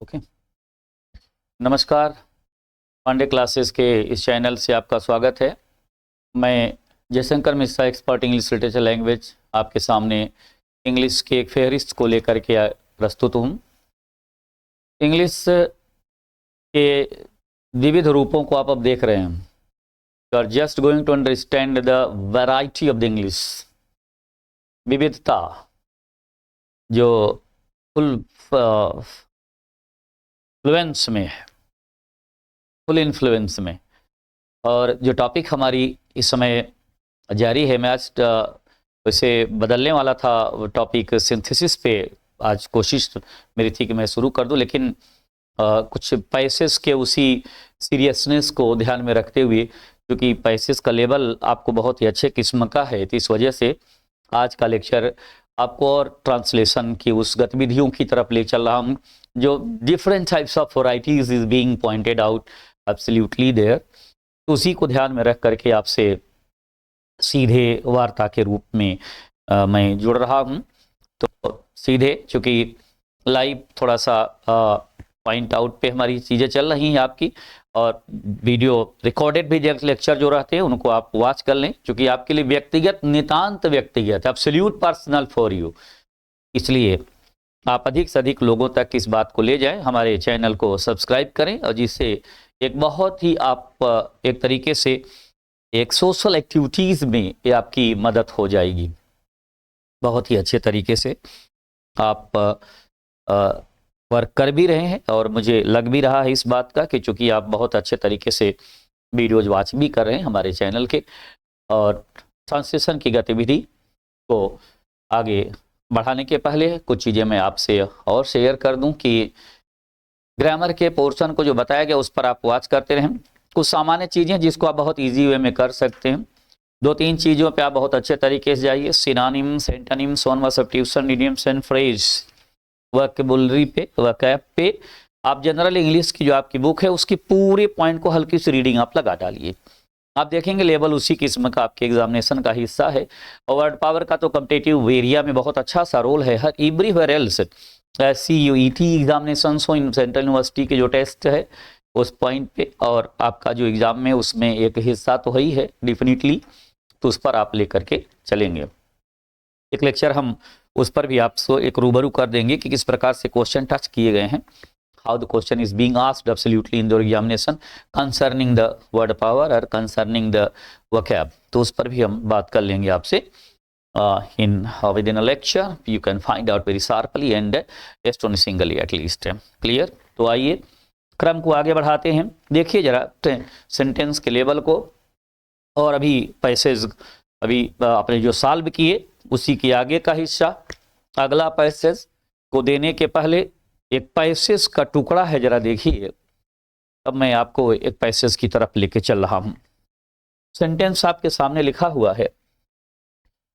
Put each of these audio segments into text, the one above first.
Okay. नमस्कार, Pandey classes के इस चैनल से आपका स्वागत है। मैं Jaishankar Mishra, expert English literature language, आपके सामने इंग्लिश के एक फेहरिस्त को लेकर के प्रस्तुत हूँ। इंग्लिश के विविध रूपों को आप अब देख रहे हैं। You are just going to understand the variety of the English, विविधता जो फुल फ्लुएंस में है, फुल इन्फ्लुएंस में। और जो टॉपिक हमारी इस समय जारी है, मैं आज वैसे बदलने वाला था टॉपिक सिंथेसिस पे। आज कोशिश मेरी थी कि मैं शुरू कर दूं, लेकिन कुछ पैसेज के उसी सीरियसनेस को ध्यान में रखते हुए, क्योंकि पैसेज का लेवल आपको बहुत ही अच्छे किस्म का है, तो इस वजह से आज का लेक्चर आपको और ट्रांसलेशन की उस गतिविधियों की तरफ ले चल रहा हूँ जो different types of varieties is being pointed out absolutely there. तो उसी को ध्यान में रख करके आपसे सीधे वार्ता के रूप में मैं जुड़ रहा हूँ। तो सीधे, चूँकि लाइव थोड़ा सा पॉइंट आउट पे हमारी चीज़ें चल रही हैं आपकी, और वीडियो रिकॉर्डेड भी लेक्चर जो रहते हैं उनको आप वॉच कर लें, क्योंकि आपके लिए व्यक्तिगत, नितांत व्यक्तिगत, एब्सोल्यूट पर्सनल फॉर यू। इसलिए आप अधिक से अधिक लोगों तक इस बात को ले जाएं, हमारे चैनल को सब्सक्राइब करें, और जिससे एक बहुत ही आप एक तरीके से एक सोशल एक्टिविटीज़ में ये आपकी मदद हो जाएगी। बहुत ही अच्छे तरीके से आप वर्क कर भी रहे हैं, और मुझे लग भी रहा है इस बात का कि चूँकि आप बहुत अच्छे तरीके से वीडियोज वॉच भी कर रहे हैं हमारे चैनल के। और ट्रांसलेशन की गतिविधि को आगे बढ़ाने के पहले कुछ चीज़ें मैं आपसे और शेयर कर दूं कि ग्रामर के पोर्शन को जो बताया गया उस पर आप वॉच करते रहें। कुछ सामान्य चीज़ें जिसको आप बहुत इजी वे में कर सकते हैं, 2-3 चीज़ों पे आप बहुत अच्छे तरीके से जाइए। Synonyms, antonyms, one word substitution, idioms and phrase, vocabulary पे, वोकैब पे आप जनरल इंग्लिश की जो आपकी बुक है उसकी पूरे पॉइंट को हल्की सी रीडिंग आप लगा डालिए। आप देखेंगे लेवल उसी किस्म का आपके एग्जामिनेशन का हिस्सा है। और वर्ड पावर का तो कम्पिटिटिव एरिया में बहुत अच्छा सा रोल है। हर एवरीवेयर एल्स CUET एग्जामिनेशन हो, इन सेंट्रल यूनिवर्सिटी के जो टेस्ट है उस पॉइंट पे, और आपका जो एग्जाम में उसमें एक हिस्सा तो ही है डेफिनेटली, तो उस पर आप लेकर के चलेंगे। एक लेक्चर हम उस पर भी आपको एक रूबरू कर देंगे कि किस प्रकार से क्वेश्चन टच किए गए हैं, how the question is being asked absolutely in the examination concerning the word power or concerning the vocab। तो उस पर भी हम बात कर लेंगे आपसे within a lecture। you can find out very sharply and astonishingly at least। clear? तो आइए क्रम को आगे बढ़ाते हैं। देखिए जरा सेंटेंस के लेवल को, और अभी पैसेज अभी आपने जो सॉल्व किए उसी के आगे का हिस्सा। अगला पैसेज को देने के पहले एक पैसेज का टुकड़ा है, जरा देखिए। अब मैं आपको एक पैसेज की तरफ लेके चल रहा हूं। सेंटेंस आपके सामने लिखा हुआ है,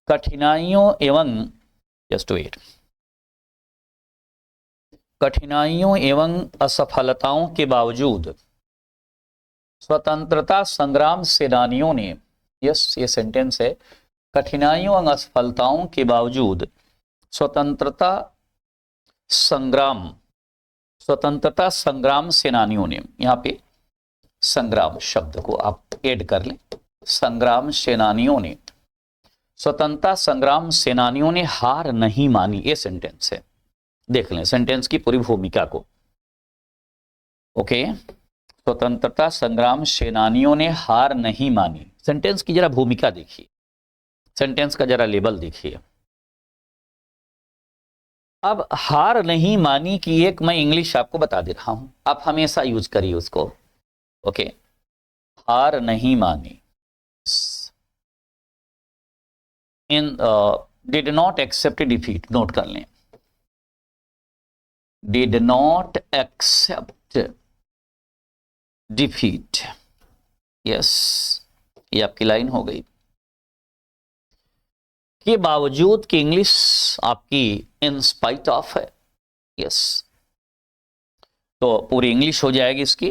कठिनाइयों एवं जस्ट वेट, कठिनाइयों एवं असफलताओं के बावजूद स्वतंत्रता संग्राम सेनानियों ने, यस ये सेंटेंस है, कठिनाइयों एवं असफलताओं के बावजूद स्वतंत्रता संग्राम सेनानियों ने, यहाँ पे संग्राम शब्द को आप ऐड कर लें, संग्राम सेनानियों ने, स्वतंत्रता संग्राम सेनानियों ने हार नहीं मानी, ये सेंटेंस है। देख लें सेंटेंस की पूरी भूमिका को। ओके, स्वतंत्रता संग्राम सेनानियों ने हार नहीं मानी। सेंटेंस की जरा भूमिका देखिए, सेंटेंस का जरा लेवल देखिए। अब हार नहीं मानी की एक मैं इंग्लिश आपको बता दे रहा हूं, आप हमेशा यूज करिए उसको। ओके, हार नहीं मानी, he did not accept defeat, नोट कर लें, did not accept defeat. Yes, ये आपकी लाइन हो गई। के बावजूद कि इंग्लिश आपकी इन स्पाइट ऑफ है। यस, तो पूरी इंग्लिश हो जाएगी इसकी,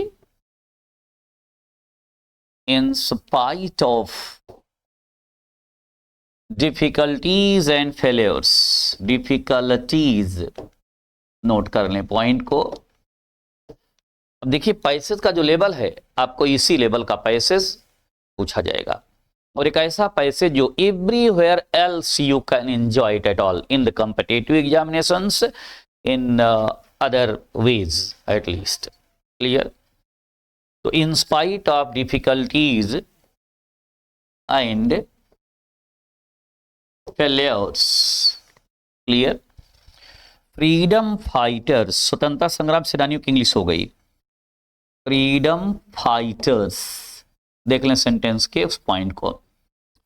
इन spite of difficulties and failures, difficulties, note कर लें पॉइंट को, अब देखिए पैसेज का जो लेवल है, आपको इसी लेवल का पैसेज पूछा जाएगा, और एक ऐसा पैसेज जो everywhere else you can enjoy it at all in the competitive examinations in other ways at least. Clear? तो in spite of difficulties and failures, clear, freedom fighters, स्वतंत्रता संग्राम सेनानियों की इंग्लिश हो गई, फ्रीडम फाइटर्स, देख लें सेंटेंस के उस पॉइंट को,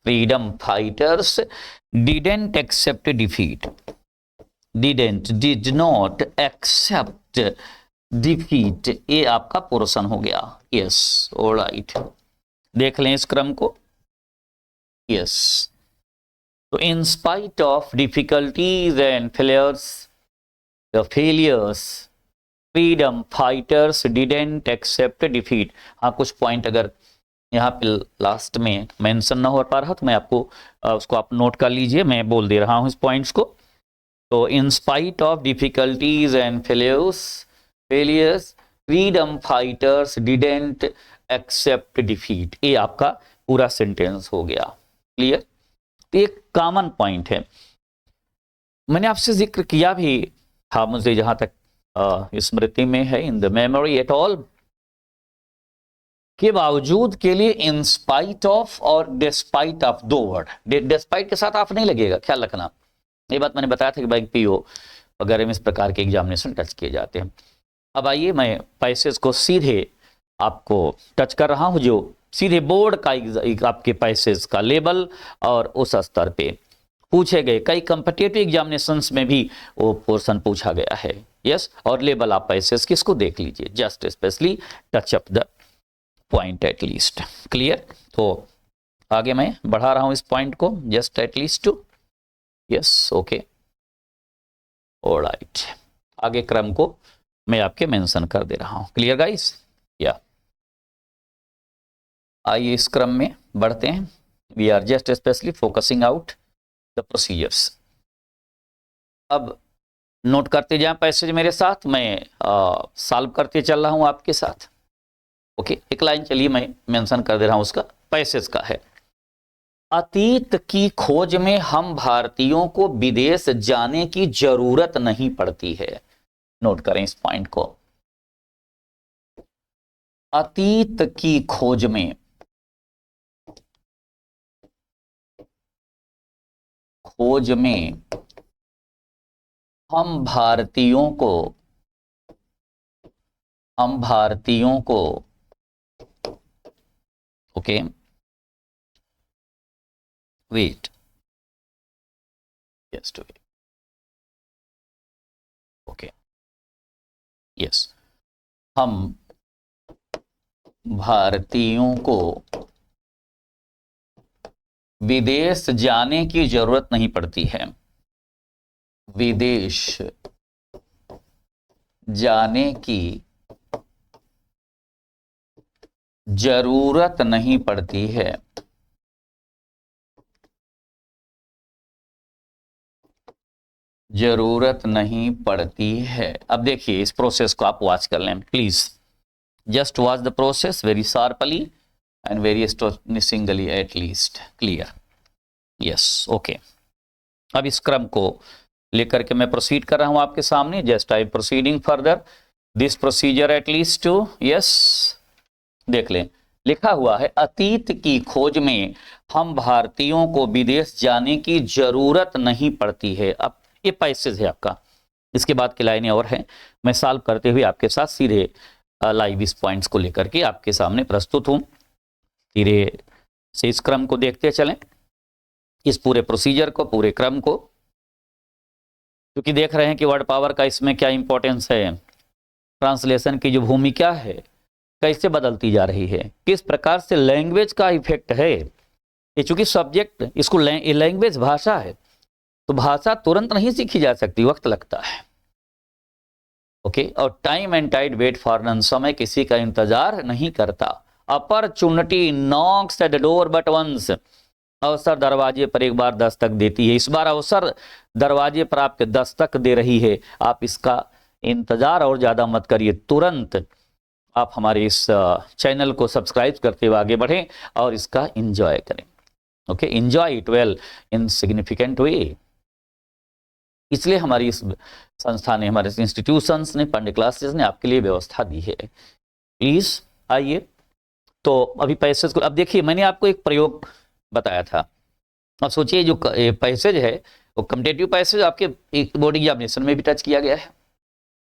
freedom fighters didn't accept defeat, did not accept defeat, ये आपका पोर्शन हो गया। यस, ऑलराइट, देख लें इस क्रम को। यस, तो in spite of difficulties and failures freedom fighters didn't accept defeat. हाँ, कुछ पॉइंट अगर यहाँ पे लास्ट में मेंशन ना हो पा रहा तो मैं आपको उसको आप नोट कर लीजिए, मैं बोल दे रहा हूँ इस पॉइंट्स को। तो in spite of difficulties and failures freedom fighters didn't accept defeat, ये आपका पूरा सेंटेंस हो गया। क्लियर? तो एक कॉमन पॉइंट है, मैंने आपसे जिक्र किया भी था, मुझे जहां तक स्मृति में है, in the memory at all, के बावजूद के लिए इन स्पाइट ऑफ और डिस्पाइट ऑफ, दो वर्ड, डिस्पाइट के साथ आप नहीं लगेगा, ख्याल रखना। ये बात मैंने बताया था कि बैंक पीओ वगैरह में इस प्रकार के एग्जामिनेशन टच किए जाते हैं। अब आइए मैं पैसेज को सीधे आपको टच कर रहा हूं, जो सीधे बोर्ड का आपके पैसेज का लेवल और उस स्तर पे पूछे गए, कई कॉम्पिटिटिव एग्जामिनेशंस में भी वो पोर्शन पूछा गया है। यस, और लेवल आप पैसेज किसको देख लीजिए, just specially touch up the point at least. Clear? तो आगे मैं बढ़ा रहा हूं इस पॉइंट को, just at least too, yes, okay, alright, आगे क्रम को मैं आपके मेंशन कर दे रहा हूं। Clear guys? या आइए इस क्रम में बढ़ते हैं। We are just specially focusing out the procedures. अब नोट करते जाएं पैसेज मेरे साथ, मैं सॉल्व करते चल रहा हूं आपके साथ। ओके, एक लाइन चलिए मैं मेंशन कर दे रहा हूं, उसका पैसेज का है, अतीत की खोज में हम भारतीयों को विदेश जाने की जरूरत नहीं पड़ती है। नोट करें इस पॉइंट को, अतीत की खोज में हम भारतीयों को okay, wait, yes, to wait, okay, yes, हम भारतीयों को विदेश जाने की जरूरत नहीं पड़ती है, विदेश जाने की जरूरत नहीं पड़ती है, जरूरत नहीं पड़ती है। अब देखिए इस प्रोसेस को आप वॉच कर लें please, just watch the process very sharply and very astonishingly at least. Clear? Yes, okay. अब इस क्रम को लेकर के मैं प्रोसीड कर रहा हूं आपके सामने, just I am proceeding further this procedure at least too, yes, देख लें, लिखा हुआ है अतीत की खोज में हम भारतीयों को विदेश जाने की जरूरत नहीं पड़ती है। अब ये पैसेज है आपका, इसके बाद की लाइनें और हैं, मैं सॉल्व करते हुए आपके साथ सीधे लाइव इस पॉइंट्स को लेकर के आपके सामने प्रस्तुत हूं। धीरे से इस क्रम को देखते चलें, इस पूरे प्रोसीजर को, पूरे क्रम को, क्योंकि देख रहे हैं कि वर्ड पावर का इसमें क्या इंपॉर्टेंस है, ट्रांसलेशन की जो भूमिका है कैसे बदलती जा रही है, किस प्रकार से लैंग्वेज का इफेक्ट है। ये चूंकि सब्जेक्ट इसको लैंग्वेज भाषा है, तो भाषा तुरंत नहीं सीखी जा सकती, वक्त लगता है। ओके, और time and tide wait for none, समय किसी का इंतजार नहीं करता। Opportunity knocks at the door but once, अवसर दरवाजे पर एक बार दस्तक देती है, इस बार अवसर दरवाजे पर आपके दस्तक दे रही है, आप इसका इंतजार और ज्यादा मत करिए, तुरंत आप हमारे इस चैनल को सब्सक्राइब करते हुए आगे बढ़ें और इसका एंजॉय करें। Okay, enjoy it well in significant way. इसलिए हमारी इस संस्था ने, हमारे इंस्टीट्यूशंस ने, पंडित क्लासेस ने आपके लिए व्यवस्था दी है। प्लीज आइए। तो अभी पैसेज को, अब देखिए मैंने आपको एक प्रयोग बताया था। अब सोचिए जो पैसेज है वो कम्पिटेटिव पैसेज आपके बोर्ड एग्जामिनेशन में भी टच किया गया है।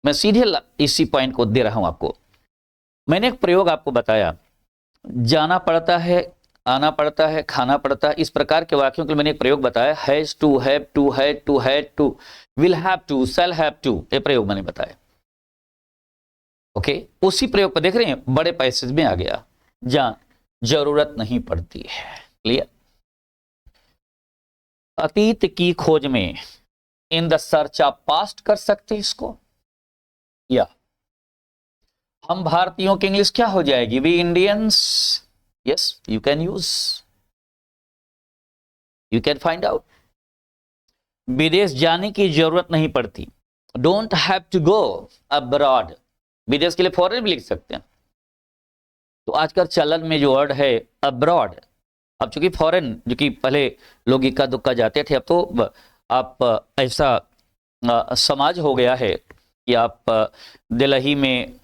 मैं सीधे इसी पॉइंट को दे रहा हूं आपको। मैंने एक प्रयोग आपको बताया, जाना पड़ता है, आना पड़ता है, खाना पड़ता है, इस प्रकार के वाक्यों के लिए मैंने एक प्रयोग बताया, has to, have to, had to, had to, will have to, shall have to, ये प्रयोग मैंने बताया। ओके, उसी प्रयोग पर देख रहे हैं, बड़े पैसेज में आ गया, जहां जरूरत नहीं पड़ती है। क्लियर? अतीत की खोज में, इन द सर्च ऑफ पास्ट कर सकते इसको, या हम भारतीयों की इंग्लिश क्या हो जाएगी, we Indians. Yes, you can use, you can find out. विदेश जाने की जरूरत नहीं पड़ती, don't have to go abroad. विदेश के लिए फॉरेन भी लिख सकते हैं। तो आजकल चलन में जो वर्ड है अब्रॉड, अब चूंकि फॉरेन, जो कि पहले लोग इक्का दुक्का जाते थे, अब तो आप ऐसा समाज हो गया है कि आप दिल्ली में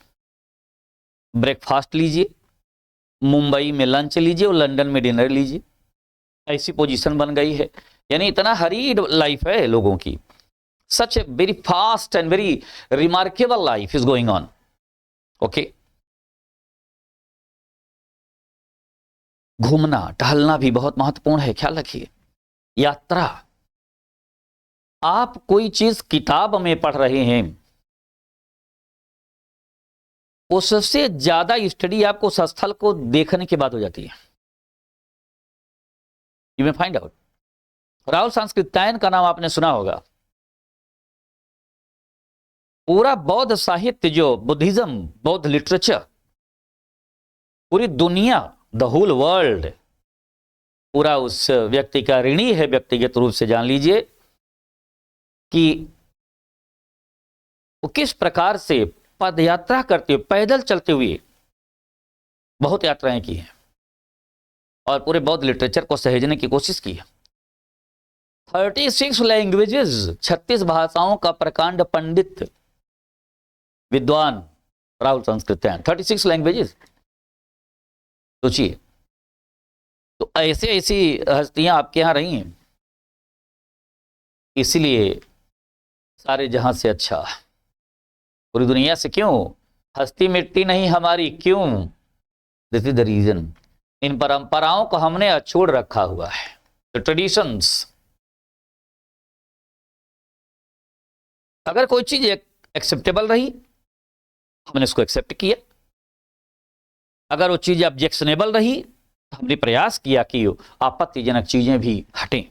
ब्रेकफास्ट लीजिए, मुंबई में लंच लीजिए और लंदन में डिनर लीजिए, ऐसी पोजीशन बन गई है। यानी इतना हरीड लाइफ है लोगों की, such a very fast and very remarkable life is going on. Okay, घूमना टहलना भी बहुत महत्वपूर्ण है, ख्याल रखिए। यात्रा, आप कोई चीज किताब में पढ़ रहे हैं, उससे ज्यादा स्टडी आपको उस स्थल को देखने के बाद हो जाती है। You may find out. Rahul Sankrityayan का नाम आपने सुना होगा। पूरा बौद्ध साहित्य, जो बुद्धिज्म, बौद्ध लिटरेचर, पूरी दुनिया, द होल वर्ल्ड, पूरा उस व्यक्ति का ऋणी है। व्यक्तिगत रूप से जान लीजिए कि वो किस प्रकार से पद यात्रा करते हुए, पैदल चलते हुए बहुत यात्राएं की हैं और पूरे बौद्ध लिटरेचर को सहेजने की कोशिश की है। 36 लैंग्वेजेस, 36 भाषाओं का प्रकांड पंडित विद्वान राहुल सांस्कृत्यायन, 36 लैंग्वेजेस। सोचिए, तो ऐसे ऐसी हस्तियां आपके यहां रही हैं। इसीलिए सारे जहां से अच्छा, पूरी दुनिया से क्यों हस्ती मिटती नहीं हमारी, क्यों? This is the reason. इन परंपराओं को हमने अछोड़ रखा हुआ है, द ट्रेडिशंस। अगर कोई चीज एक्सेप्टेबल रही, हमने इसको एक्सेप्ट किया। अगर वो चीज ऑब्जेक्शनेबल रही, तो हमने प्रयास किया कि आपत्तिजनक चीजें भी हटें।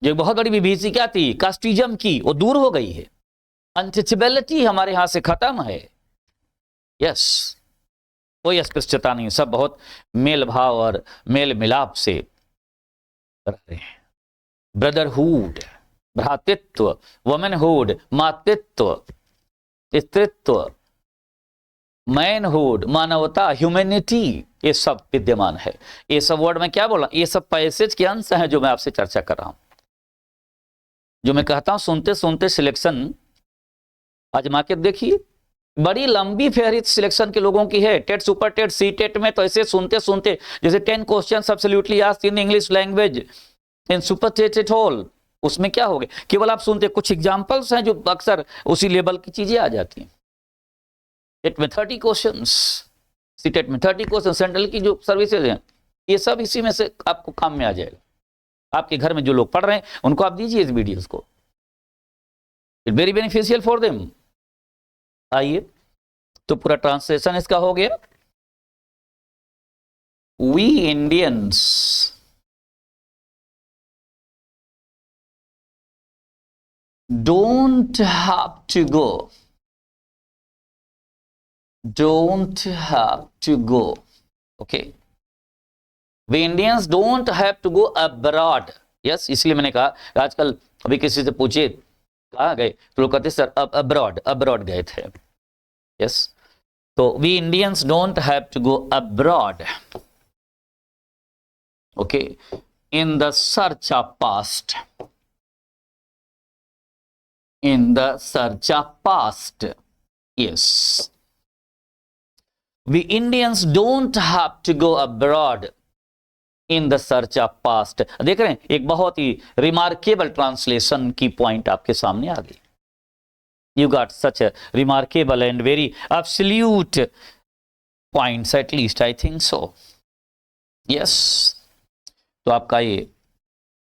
जो बहुत बड़ी विभीषी क्या थी, कास्टिज्म की, वो दूर हो गई है। अनटचेबिलिटी हमारे यहां से खत्म है। यस, कोई अस्पृश्यता नहीं, सब बहुत मेल भाव और मेल मिलाप से रह रहे हैं। ब्रदरहुड, भ्रातृत्व, वुमेनहुड, मातृत्व, स्त्रीत्व, मैनहुड, मानवता, ह्यूमैनिटी, ये सब विद्यमान है। ये सब वर्ड में क्या बोला, ये सब पैसेज के अंश हैं जो मैं आपसे चर्चा कर रहा हूं। जो मैं कहता हूं, सुनते सुनते सिलेक्शन आजमा के देखिए। बड़ी लंबी फेहरिस्त सिलेक्शन के लोगों की है। TET, super TET, C TET में तो ऐसे सुनते सुनते, जैसे 10 question absolutely asked in English language in super TET at all, उसमें क्या हो गया, केवल आप सुनते, कुछ एग्जांपल्स हैं जो अक्सर उसी लेवल की चीजें आ जाती हैं। टेट में 30 क्वेश्चंस, सी टेट में 30 क्वेश्चन, सेंट्रल की जो सर्विसेज हैं, ये सब इसी में से आपको काम में आ जाएगा। आपके घर में जो लोग पढ़ रहे हैं उनको आप दीजिए इस वीडियोस को, it very beneficial for them. आइए, तो पूरा ट्रांसलेशन इसका हो गया। We Indians don't have to go, don't have to go, okay, we Indians don't have to go abroad। yes, इसलिए मैंने कहा आजकल अभी किसी से पूछिए कहाँ गए? तो लोग कहते सर अब अब्रॉड गए थे। यस, तो we Indians don't have to go abroad, okay, in the search of past, in the search of past. Yes, we Indians don't have to go abroad in the search of past. देख रहे हैं, एक बहुत ही remarkable translation की point आपके सामने आ गई। You got such a remarkable and very absolute points, at least I think so. Yes, तो आपका ये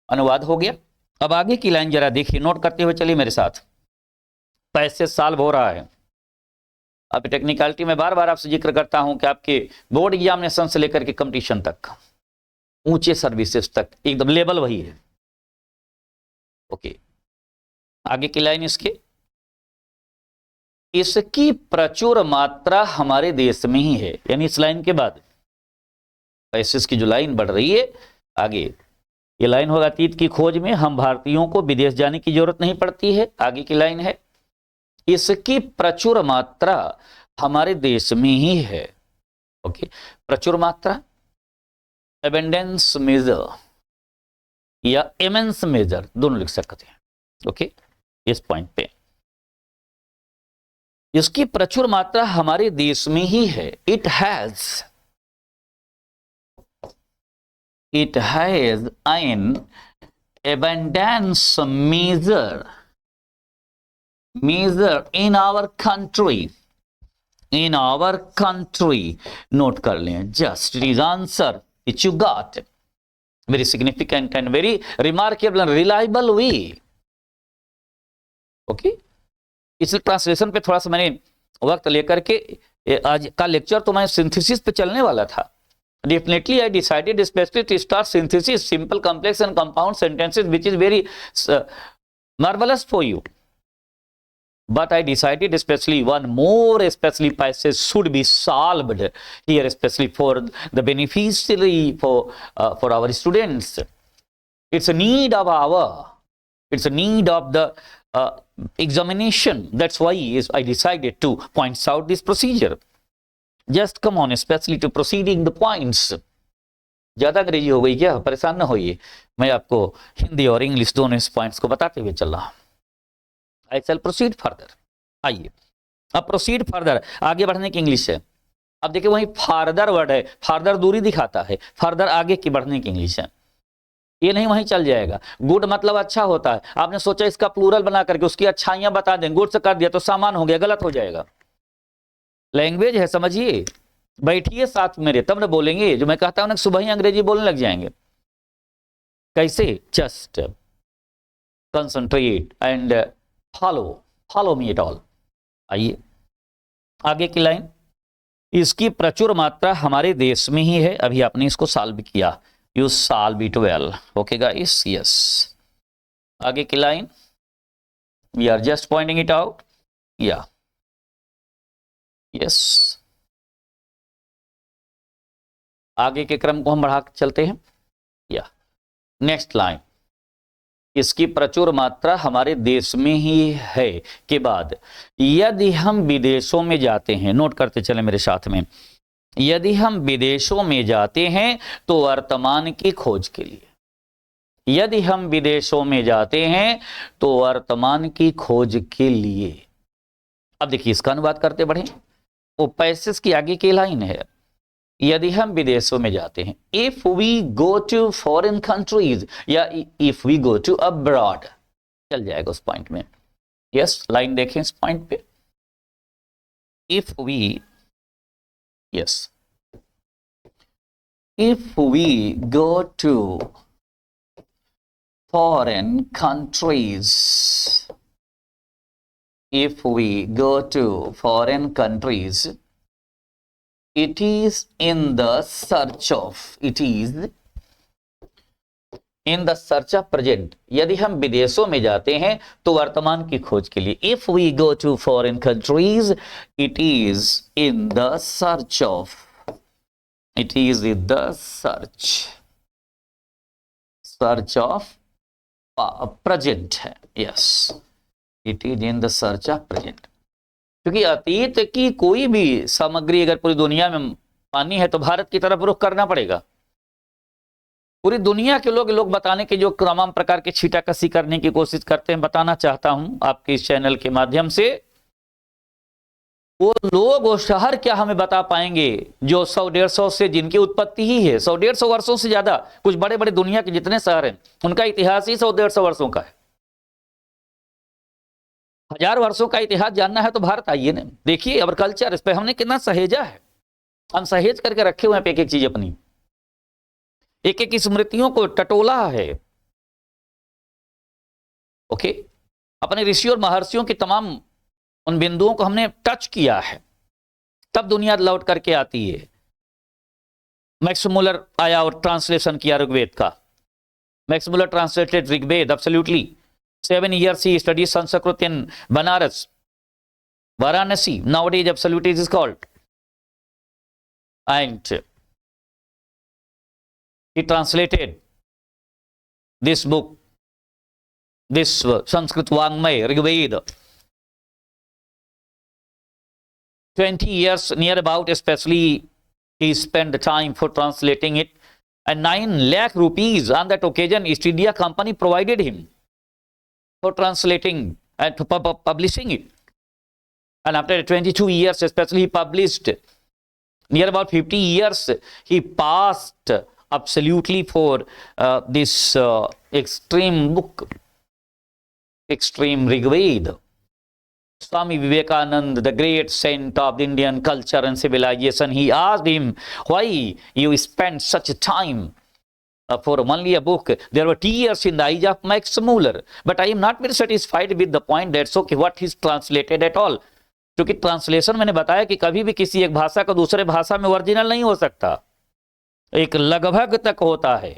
अनुवाद हो गया। अब आगे की लाइन जरा देखिए, नोट करते हुए चलिए मेरे साथ। पैसे सॉल्व हो रहा है। अब टेक्निकलिटी में बार बार आपसे जिक्र करता हूं कि आपके बोर्ड एग्जामिनेशन से लेकर के कंपटीशन तक, ऊंचे सर्विसेज तक एकदम लेवल वही है। ओके, आगे की लाइन इसकी प्रचुर मात्रा हमारे देश में ही है, यानी इस लाइन के बाद पैसे की जो लाइन बढ़ रही है आगे, ये लाइन होगा अतीत की खोज में हम भारतीयों को विदेश जाने की जरूरत नहीं पड़ती है। आगे की लाइन है इसकी प्रचुर मात्रा हमारे देश में ही है। ओके, प्रचुर मात्रा, एबेंडेंस मेजर या इमेंस मेजर दोनों लिख सकते हैं। ओके, इस पॉइंट पे इसकी प्रचुर मात्रा हमारे देश में ही है। It has an abundance measure in our country, note कर लें, just it is answer which you got, very significant and very remarkable and reliable way. Okay, इस ट्रांसलेशन पे थोड़ा सा मैंने वक्त लेकर के आज का लेक्चर तो मैं सिंथेसिस पे चलने वाला था। Definitely I decided especially to start synthesis, simple, complex and compound sentences, which is very marvelous for you. But I decided especially one more especially passage should be solved here, especially for the beneficiary, for our students. It's a need of the examination. That's why I decided to point out this procedure. Just come on, especially to proceeding the points. ज्यादा अंग्रेजी हो गई क्या? परेशान ना होइए, मैं आपको हिंदी और इंग्लिश दोनों इस पॉइंट्स को बताते हुए चल रहा हूं। I shall proceed further. आइए, अब प्रोसीड फर्दर, आगे बढ़ने की इंग्लिश है। अब देखिए वही फार्दर वर्ड है, फार्दर दूरी दिखाता है, फर्दर आगे की बढ़ने की इंग्लिश है। ये नहीं वहीं चल जाएगा। गुड मतलब अच्छा होता है, आपने सोचा इसका प्लूरल बना करके उसकी अच्छाइयां बता दें, गुड से कर दिया तो सामान हो गया, गलत हो जाएगा। लैंग्वेज है, समझिए, बैठिए साथ मेरे तब न बोलेंगे। जो मैं कहता हूं ना सुबह ही अंग्रेजी बोलने लग जाएंगे। कैसे? Just concentrate and follow me at all. आइए, आगे की लाइन, इसकी प्रचुर मात्रा हमारे देश में ही है। अभी आपने इसको सॉल्व किया, you solve it well. Okay guys, yes. आगे की line, we are just pointing it out, या यस। आगे के क्रम को हम बढ़ा चलते हैं, या नेक्स्ट लाइन, इसकी प्रचुर मात्रा हमारे देश में ही है के बाद, यदि हम विदेशों में जाते हैं, नोट करते चले मेरे साथ में, यदि हम विदेशों में जाते हैं तो वर्तमान की खोज के लिए, यदि हम विदेशों में जाते हैं तो वर्तमान की खोज के लिए। अब देखिए इसका अनुवाद करते बढ़े, वो पैसेज की आगे की लाइन है, यदि हम विदेशों में जाते हैं, if we go to foreign countries या if we go to abroad, चल जाएगा उस पॉइंट में। यस, लाइन देखें इस पॉइंट पे, if we, yes, if we go to foreign countries, if we go to foreign countries, it is in the search of, it is in the search of present, यदि हम विदेशों में जाते हैं तो वर्तमान की खोज के लिए, if we go to foreign countries, it is in the search of, it is in the search of present है, yes, it is in the search of present. क्योंकि अतीत की कोई भी सामग्री अगर पूरी दुनिया में पानी है तो भारत की तरफ रुख करना पड़ेगा। पूरी दुनिया के लोग बताने के जो तमाम प्रकार के छींटाकशी करने की कोशिश करते हैं, बताना चाहता हूं आपके इस चैनल के माध्यम से, वो लोग वो शहर क्या हमें बता पाएंगे जो 100-150 से जिनकी उत्पत्ति ही है 100-150 वर्षों से ज्यादा, कुछ बड़े बड़े दुनिया के जितने शहर हैं उनका इतिहास ही 100-150 वर्षों का है। 1000 वर्षों का इतिहास जानना है तो भारत आइए ना, देखिए और कल्चर, इस पर हमने कितना सहेजा है, हम सहेज करके रखे हुए हैं एक एक चीज अपनी, एक एक स्मृतियों को टटोला है। ओके, अपने ऋषि और महर्षियों की तमाम उन बिंदुओं को हमने टच किया है, तब दुनिया लौट करके आती है। मैक्स मुलर आया और ट्रांसलेशन किया ऋग्वेद का। Max Muller translated Rigveda, absolutely 7 years he studied Sanskrit in Banaras, Varanasi, nowadays absolutely it is called, and he translated this book, this Sanskrit Vangmay, Rigveda. 20 years near about, especially he spent the time for translating it, and 9 lakh rupees on that occasion East India Company provided him for translating and publishing it. And after 22 years, especially, he published near about 50 years. He passed absolutely for this extreme book, extreme Rigveda. Swami Vivekananda, the great saint of the Indian culture and civilization, he asked him, why you spend such time for only a book? There were tears in the eyes of Max Muller, but I am not very satisfied with the point that's okay what is translated at all. क्योंकि translation मैंने बताया कि कभी भी किसी एक भाषा का दूसरे भाषा में ओरिजिनल नहीं हो सकता, एक लगभग तक होता है।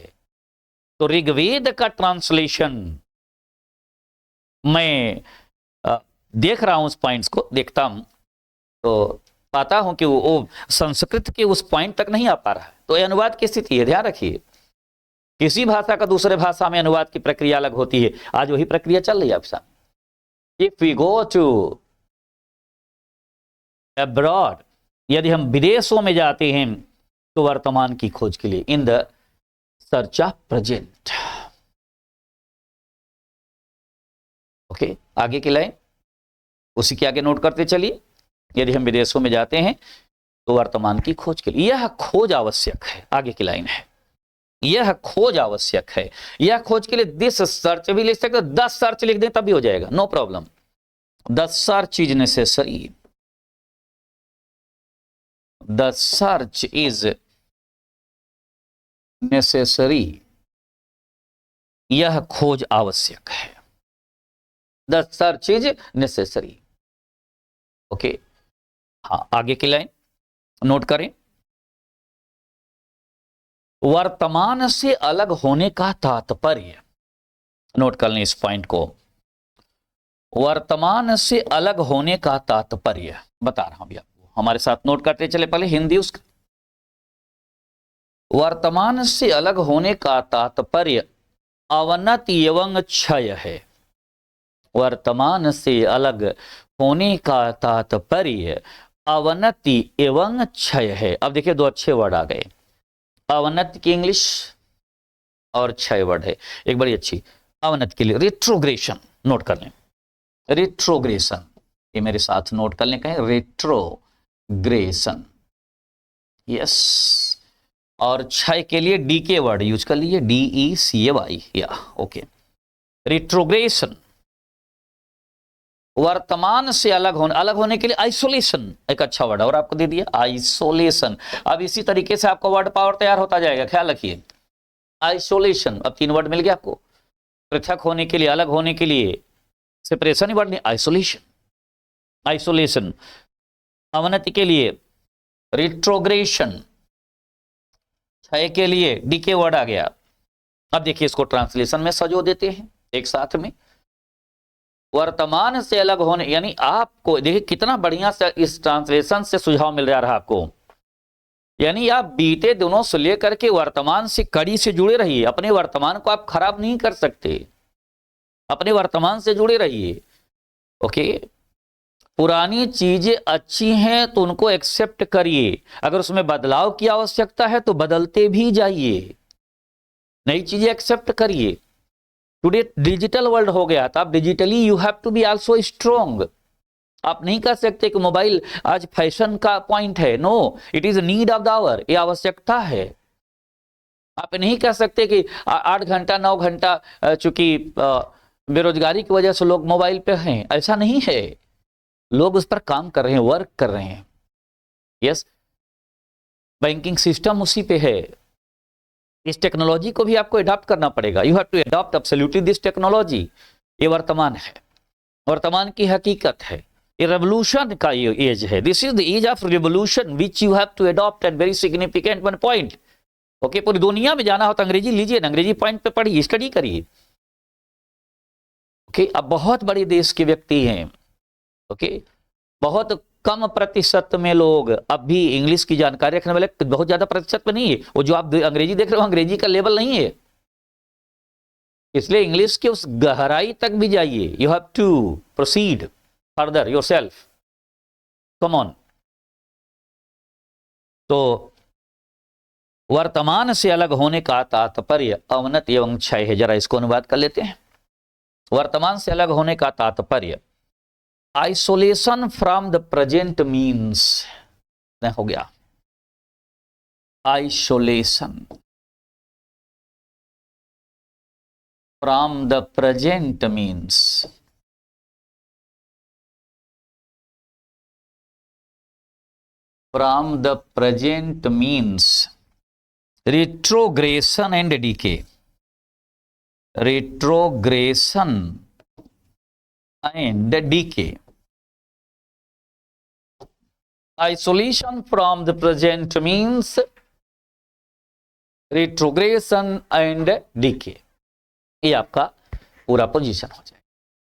तो ऋग्वेद का ट्रांसलेशन मैं देख रहा हूं, उस पॉइंट्स को देखता हूं तो पाता हूं कि वो संस्कृत के उस पॉइंट तक नहीं आ पा रहा है। तो ये अनुवाद की स्थिति है, ध्यान रखिए, किसी भाषा का दूसरे भाषा में अनुवाद की प्रक्रिया अलग होती है। आज वही प्रक्रिया चल रही है आपके सामने। If we go to abroad, यदि हम विदेशों में जाते हैं तो वर्तमान की खोज के लिए, इन the search of present. Okay, आगे की लाइन उसी के आगे नोट करते चलिए। यदि हम विदेशों में जाते हैं तो वर्तमान की खोज के लिए, यह खोज आवश्यक है। आगे की लाइन है, यह खोज आवश्यक है। यह खोज के लिए दिस सर्च भी लिख सकते, 10 सर्च लिख दें तब भी हो जाएगा, no problem. The search is necessary, the search is necessary, यह खोज आवश्यक है। The search is necessary. Okay, हाँ, आगे की लाइन नोट करें। वर्तमान से अलग होने का तात्पर्य, नोट कर लें इस पॉइंट को, वर्तमान से अलग होने का तात्पर्य बता रहा हूं अभी आपको, हमारे साथ नोट करते चले। पहले हिंदी उसका, वर्तमान से अलग होने का तात्पर्य अवनति एवं क्षय है। वर्तमान से अलग होने का तात्पर्य अवनति एवं क्षय है। अब देखिए, 2 अच्छे वर्ड आ गए, अवनति की इंग्लिश और क्षय वर्ड है एक बड़ी अच्छी। अवनति के लिए रेट्रोग्रेशन, नोट कर लें, रेट्रोग्रेशन, ये मेरे साथ नोट कर लें, कहें रेट्रोग्रेशन, यस। और क्षय के लिए डीके वर्ड यूज कर लीजिए, DECAY, या ओके। रेट्रोग्रेशन, वर्तमान से अलग होने के लिए आइसोलेशन एक अच्छा वर्ड और आपको दे दिया, आइसोलेशन। अब इसी तरीके से आपका वर्ड पावर तैयार होता जाएगा, ख्याल रखिए। आइसोलेशन, अब 3 वर्ड मिल गया आपको, पृथक होने के लिए, अलग होने के लिए, सेपरेशन ही वर्ड नहीं, आइसोलेशन, आइसोलेशन। अवनति के लिए रिट्रोग्रेशन, क्षय के लिए डीके वर्ड आ गया। अब देखिए, इसको ट्रांसलेशन में सजो देते हैं एक साथ में। वर्तमान से अलग होने, यानी आपको देखिए कितना बढ़िया से इस ट्रांसलेशन से सुझाव मिल रहा आपको, यानी आप बीते दिनों से लेकर के वर्तमान से कड़ी से जुड़े रहिए। अपने वर्तमान को आप खराब नहीं कर सकते, अपने वर्तमान से जुड़े रहिए। ओके, पुरानी चीजें अच्छी हैं तो उनको एक्सेप्ट करिए, अगर उसमें बदलाव की आवश्यकता है तो बदलते भी जाइए, नई चीजें एक्सेप्ट करिए। टुडे डिजिटल वर्ल्ड हो गया, तो आप digitally you have to be also strong. आप नहीं कह सकते कि मोबाइल आज फैशन का पॉइंट है, no, it is need of the hour, ये आवश्यकता है। आप नहीं कह सकते कि 8 घंटा 9 घंटा, चूंकि बेरोजगारी की वजह से लोग मोबाइल पे हैं, ऐसा नहीं है, लोग उस पर काम कर रहे हैं, वर्क कर रहे हैं। यस, बैंकिंग सिस्टम उसी पे है। इस टेक्नोलॉजी को भी आपको अडॉप्ट करना पड़ेगा, you have to adopt absolutely this technology. ये वर्तमान है, वर्तमान की हकीकत है, ये रेवोल्यूशन का ये एज है, this is the age of revolution which you have to adopt at very significant one point. Okay, पूरी दुनिया में जाना हो तो अंग्रेजी लीजिए ना, अंग्रेजी पॉइंट पे पढ़िए, स्टडी करिए। ओके, अब बहुत बड़े देश के व्यक्ति हैं, ओके, बहुत कम प्रतिशत में लोग अब भी इंग्लिश की जानकारी रखने वाले, बहुत ज्यादा प्रतिशत में नहीं है। वो जो आप अंग्रेजी देख रहे हो, अंग्रेजी का लेवल नहीं है, इसलिए इंग्लिश के उस गहराई तक भी जाइए। You have to proceed further yourself, come on. तो वर्तमान से अलग होने का तात्पर्य अवनत एवं क्षय है। जरा इसको अनुवाद कर लेते हैं। वर्तमान से अलग होने का तात्पर्य isolation from the present means, हो गया isolation from the present means, from the present means retrogression and decay, retrogression and decay, isolation from the present means retrogression and decay। ये आपका पूरा पोजीशन हो जाए,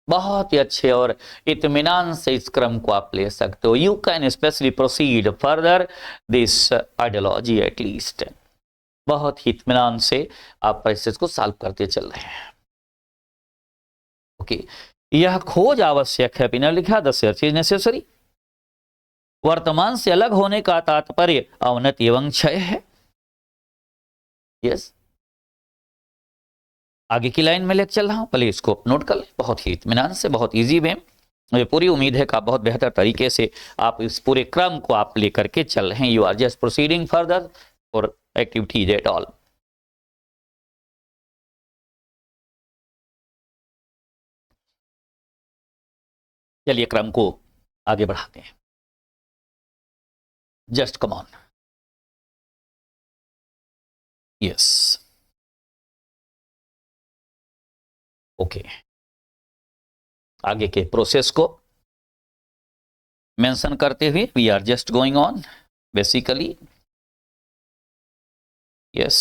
बहुत ही अच्छे और इत्मीनान से इस क्रम को आप ले सकते हो। You can specially proceed further this ideology at least, बहुत ही इत्मीनान से आप प्रोसेस को सॉल्व करते चल रहे हैं। ओके, यह खोज आवश्यक है, बिना लिखा द सर्च इज नेसेसरी। वर्तमान से अलग होने का तात्पर्य अवनति एवं क्षय है। यस, आगे की लाइन में लेकर चल रहा हूं, पहले इसको नोट कर ले बहुत ही इत्मीनान से, बहुत इजी वे। मुझे पूरी उम्मीद है कि आप बहुत बेहतर तरीके से आप इस पूरे क्रम को आप लेकर के चल रहे हैं। You are just proceeding further for activities at all. चलिए क्रम को आगे बढ़ाते हैं। Just come on, yes, okay. आगे के प्रोसेस को मेंशन करते हुए we are just going on basically, yes,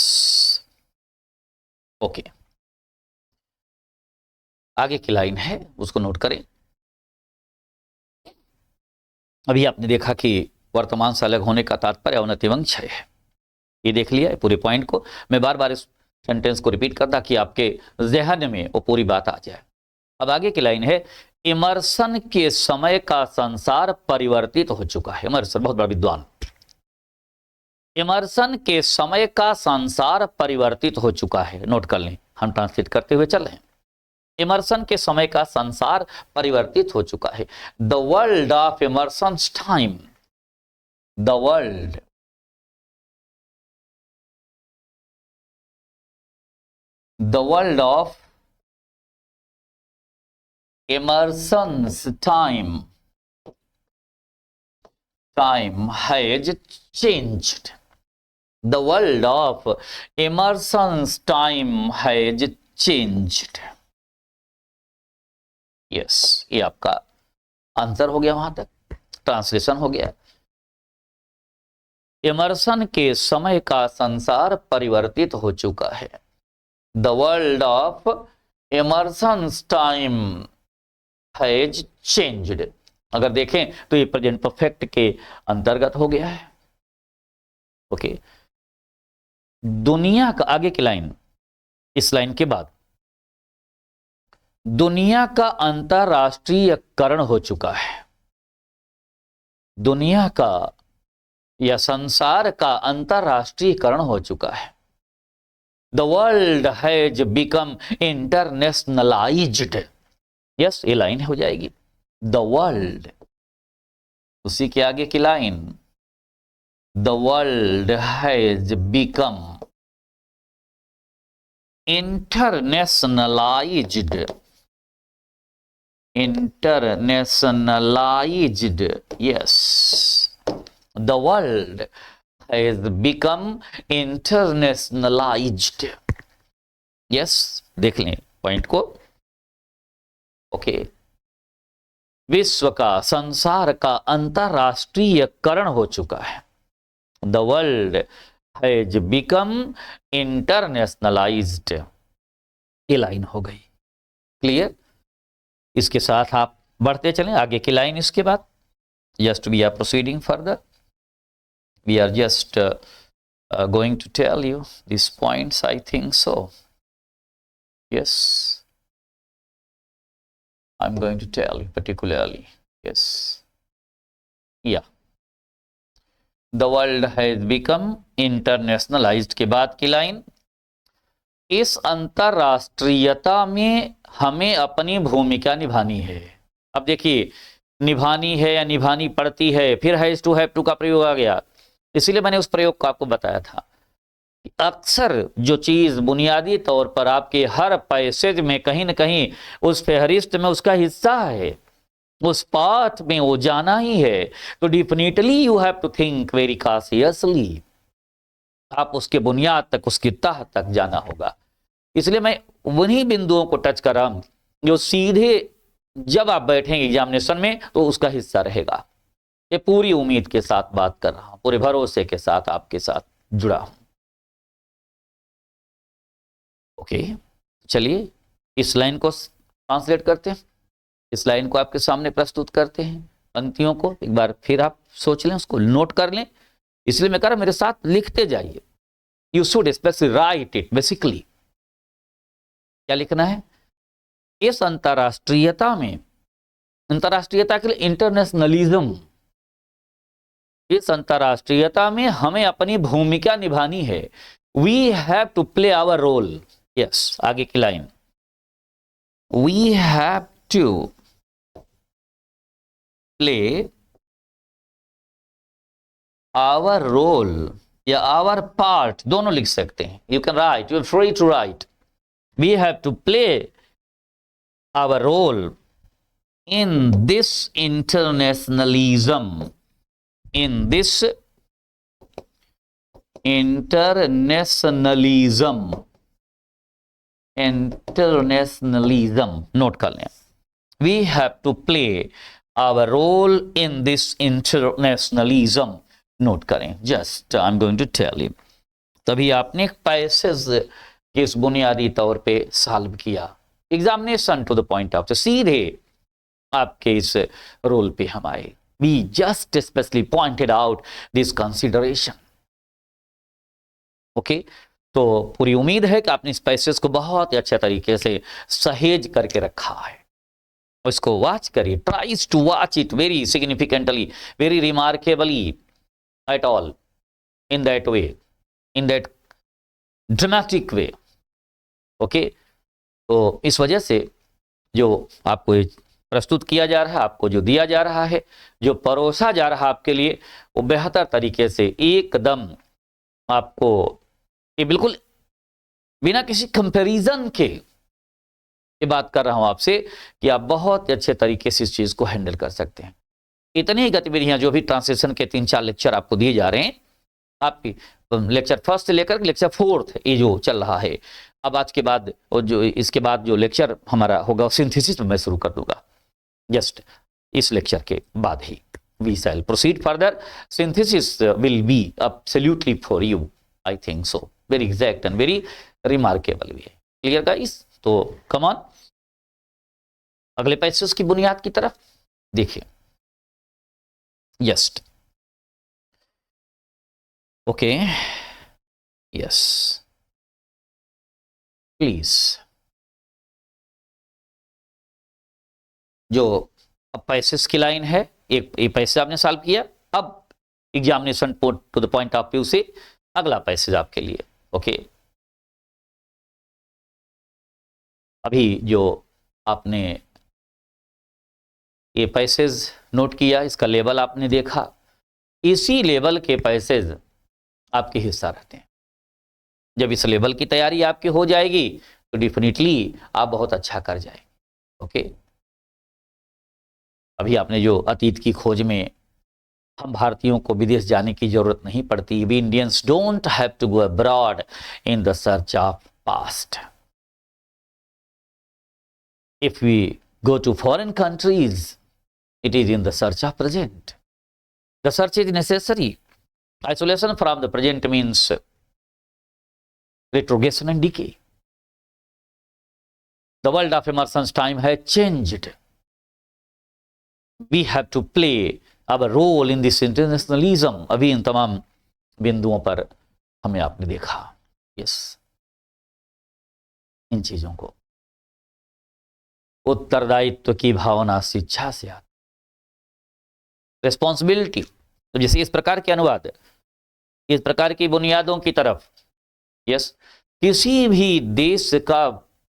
okay. आगे की लाइन है उसको नोट करें। अभी आपने देखा कि वर्तमान से अलग होने का तात्पर्य अवनति एवं क्षय है, ये देख लिया पूरे पॉइंट को। मैं बार बार इस सेंटेंस को रिपीट करता कि आपके जहन में वो पूरी बात आ जाए। अब आगे की लाइन है, इमर्सन के समय का संसार परिवर्तित हो चुका है। इमर्सन बहुत बड़ा विद्वान। इमर्सन के समय का संसार परिवर्तित हो चुका है, नोट कर लें, हम ट्रांसलेट करते हुए चल रहे हैं। इमर्सन के समय का संसार परिवर्तित हो चुका है। The world of Emerson's time, the world of Emerson's time has changed. The world of Emerson's time has changed. Yes, ये आपका आंसर हो गया, वहां तक ट्रांसलेशन हो गया। इमर्सन के समय का संसार परिवर्तित हो चुका है। The world of Emerson's time has changed। अगर देखें तो ये प्रेजेंट परफेक्ट के अंतर्गत हो गया है। ओके, दुनिया का आगे की लाइन, इस लाइन के बाद दुनिया का अंतरराष्ट्रीयकरण हो चुका है। दुनिया का या संसार का अंतरराष्ट्रीयकरण हो चुका है। The world has become internationalised. Yes, ये लाइन हो जाएगी। द वर्ल्ड, उसी के आगे की line, the world has become internationalised. Internationalised, yes, the world has become internationalized. Yes, देख लें पॉइंट को। ओके, विश्व का, संसार का अंतरराष्ट्रीयकरण हो चुका है। The world has become internationalised. ये लाइन हो गई क्लियर। इसके साथ आप बढ़ते चलें, आगे की लाइन इसके बाद। Just we are proceeding further. We are just going to tell you these points, I think so. Yes, I'm going to tell you particularly. Yes, yeah. The world has become internationalized के बाद की line, इस अंतरराष्ट्रीयता में हमें अपनी भूमिका निभानी है। अब देखिए, निभानी है या निभानी पड़ती है, फिर हैज टू हैव टू का प्रयोग आ गया। इसीलिए मैंने उस प्रयोग को आपको बताया था। अक्सर जो चीज बुनियादी तौर पर आपके हर पैसेज में कहीं ना कहीं उस फहरिस्त में उसका हिस्सा है, उस पाथ में वो जाना ही है, तो definitely you have to think very cautiously. आप उसके बुनियाद तक, उसकी तह तक जाना होगा। इसलिए मैं उन्हीं बिंदुओं को टच कर रहा हूं जो सीधे जब आप बैठेंगे एग्जामिनेशन में तो उसका हिस्सा रहेगा। ये पूरी उम्मीद के साथ बात कर रहा हूं, पूरे भरोसे के साथ आपके साथ जुड़ा हूं। ओके, चलिए इस लाइन को ट्रांसलेट करते हैं, इस लाइन को आपके सामने प्रस्तुत करते हैं। पंक्तियों को एक बार फिर आप सोच लें, उसको नोट कर लें। इसलिए मैं कह रहा मेरे साथ लिखते जाइए। You should specially right it. Basically क्या लिखना है? इस अंतरराष्ट्रीयता में, अंतरराष्ट्रीयता के लिए इंटरनेशनलिज्म, इस अंतरराष्ट्रीयता में हमें अपनी भूमिका निभानी है। We have to play our role. Yes, आगे की line, we have to play our role या आवर पार्ट, दोनों लिख सकते हैं। You can write, you are free to write. We have to play our role in this internationalism, in this internationalism, note कर लें। We have to play our role in this internationalism, note करें। Just I'm going to tell you। तभी आपने passage किस बुनियादी तौर पे solve किया, examination to the point of, सीधे आपके इस रोल पे हम आए। We just specially pointed out this consideration. Okay, तो पूरी उम्मीद है कि आपने इस पैसेज को बहुत ही अच्छे तरीके से सहेज करके रखा है। उसको वॉच करिए, tries to watch it very significantly, very remarkably, at all, in that way, in that dramatic way. Okay, तो इस वजह से जो आपको प्रस्तुत किया जा रहा है, आपको जो दिया जा रहा है, जो परोसा जा रहा है आपके लिए, वो बेहतर तरीके से एकदम आपको, ये बिल्कुल बिना किसी कंपैरिजन के ये बात कर रहा हूं आपसे कि आप बहुत अच्छे तरीके से इस चीज को हैंडल कर सकते हैं। इतनी ही गतिविधियां जो भी ट्रांसलेशन के 3-4 लेक्चर आपको दिए जा रहे हैं, आपकी लेक्चर फर्स्ट से लेकर लेक्चर 4 ये जो चल रहा है, अब आज के बाद और जो इसके बाद जो लेक्चर हमारा होगा सिंथेसिस में मैं शुरू कर दूंगा। जस्ट इस लेक्चर के बाद ही we shall proceed further. Synthesis will be absolutely for you, I think so, very exact and very remarkable way. Clear guys? तो कम ऑन, अगले पैसेज की बुनियाद की तरफ देखिए। जस्ट ओके, यस, प्लीज जो अब पैसेस की लाइन है, एक ये पैसे आपने सॉल्व किया, अब examination to the point of view से अगला पैसेज आपके लिए। ओके, अभी जो आपने ये पैसेज नोट किया, इसका लेवल आपने देखा, इसी लेवल के पैसेज आपके हिस्सा रहते हैं। जब इस लेवल की तैयारी आपकी हो जाएगी तो डेफिनेटली आप बहुत अच्छा कर जाएंगे। ओके, अभी आपने जो अतीत की खोज में, हम भारतीयों को विदेश जाने की जरूरत नहीं पड़ती। We Indians don't have to go abroad in the search of past. If we go to foreign countries, it is in the search of present. The search is necessary. Isolation from the present means retrogression and decay. The world of Emerson's time has changed. We have to play our role in this internationalism. अभी इन तमाम बिंदुओं पर हमें आपने देखा, yes, इन चीजों को उत्तरदायित्व की भावना शिक्षा से आती, रिस्पॉन्सिबिलिटी। तो जैसे इस प्रकार के अनुवाद, इस प्रकार की बुनियादों की तरफ, यस, किसी भी देश का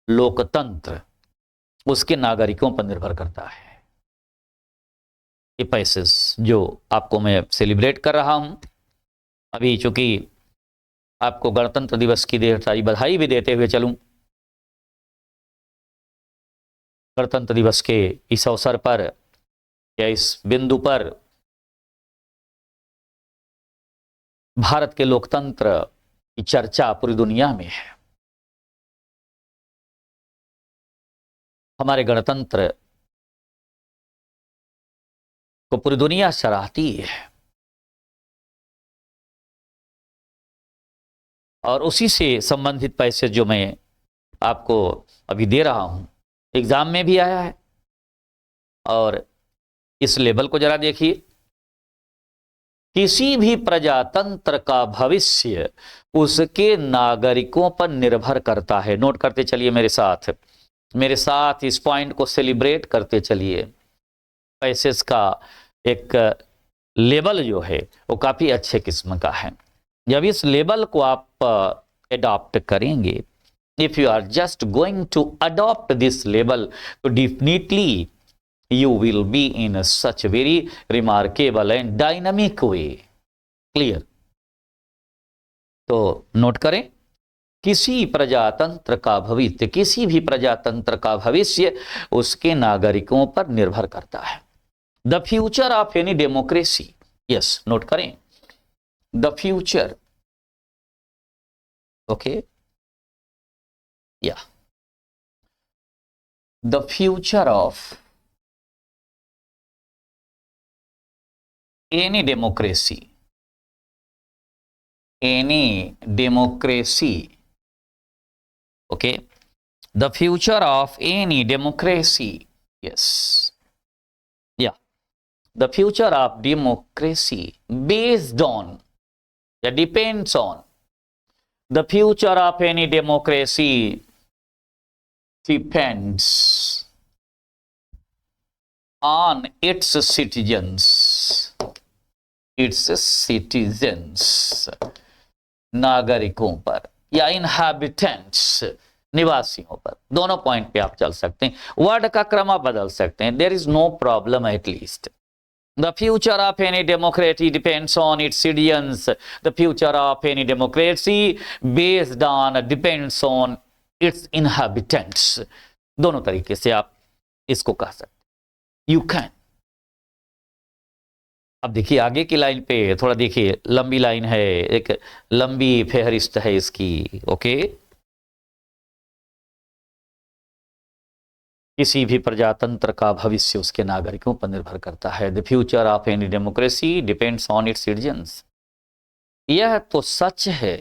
लोकतंत्र उसके नागरिकों पर निर्भर करता है। ये पैसेज जो आपको मैं सेलिब्रेट कर रहा हूं, अभी चूंकि आपको गणतंत्र दिवस की ढेर सारी बधाई भी देते हुए चलूं, गणतंत्र दिवस के इस अवसर पर या इस बिंदु पर भारत के लोकतंत्र की चर्चा पूरी दुनिया में है। हमारे गणतंत्र को पूरी दुनिया सराहती है और उसी से संबंधित पैसे जो मैं आपको अभी दे रहा हूं, एग्जाम में भी आया है। और इस लेवल को जरा देखिए, किसी भी प्रजातंत्र का भविष्य उसके नागरिकों पर निर्भर करता है। नोट करते चलिए मेरे साथ इस पॉइंट को सेलिब्रेट करते चलिए। पैसेज का एक लेवल जो है वो काफी अच्छे किस्म का है। जब इस लेवल को आप अडॉप्ट करेंगे, if you are just going to adopt this level, so definitely you will be in such a very remarkable and dynamic way. Clear? तो नोट करें, किसी प्रजातंत्र का भविष्य, किसी भी प्रजातंत्र का भविष्य उसके नागरिकों पर निर्भर करता है। The future of any democracy, yes, note करें, the future, okay, yeah, the future of any democracy, okay, the future of any democracy, yes, yeah, the future of democracy based on, that depends on, the future of any democracy depends on its citizens, नागरिकों पर या inhabitants, निवासियों पर। दोनों point पे आप चल सकते हैं, वर्ड का क्रम आप बदल सकते हैं, there is no problem at least. The future of any democracy depends on its citizens. The future of any democracy based on, depends on its inhabitants. दोनों तरीके से आप इसको कह सकते, you can। अब देखिए आगे की लाइन पे, थोड़ा देखिए, लंबी लाइन है, एक लंबी फेहरिस्त है इसकी। ओके, किसी भी प्रजातंत्र का भविष्य उसके नागरिकों पर निर्भर करता है। The future of any democracy depends on it's citizens. यह तो सच है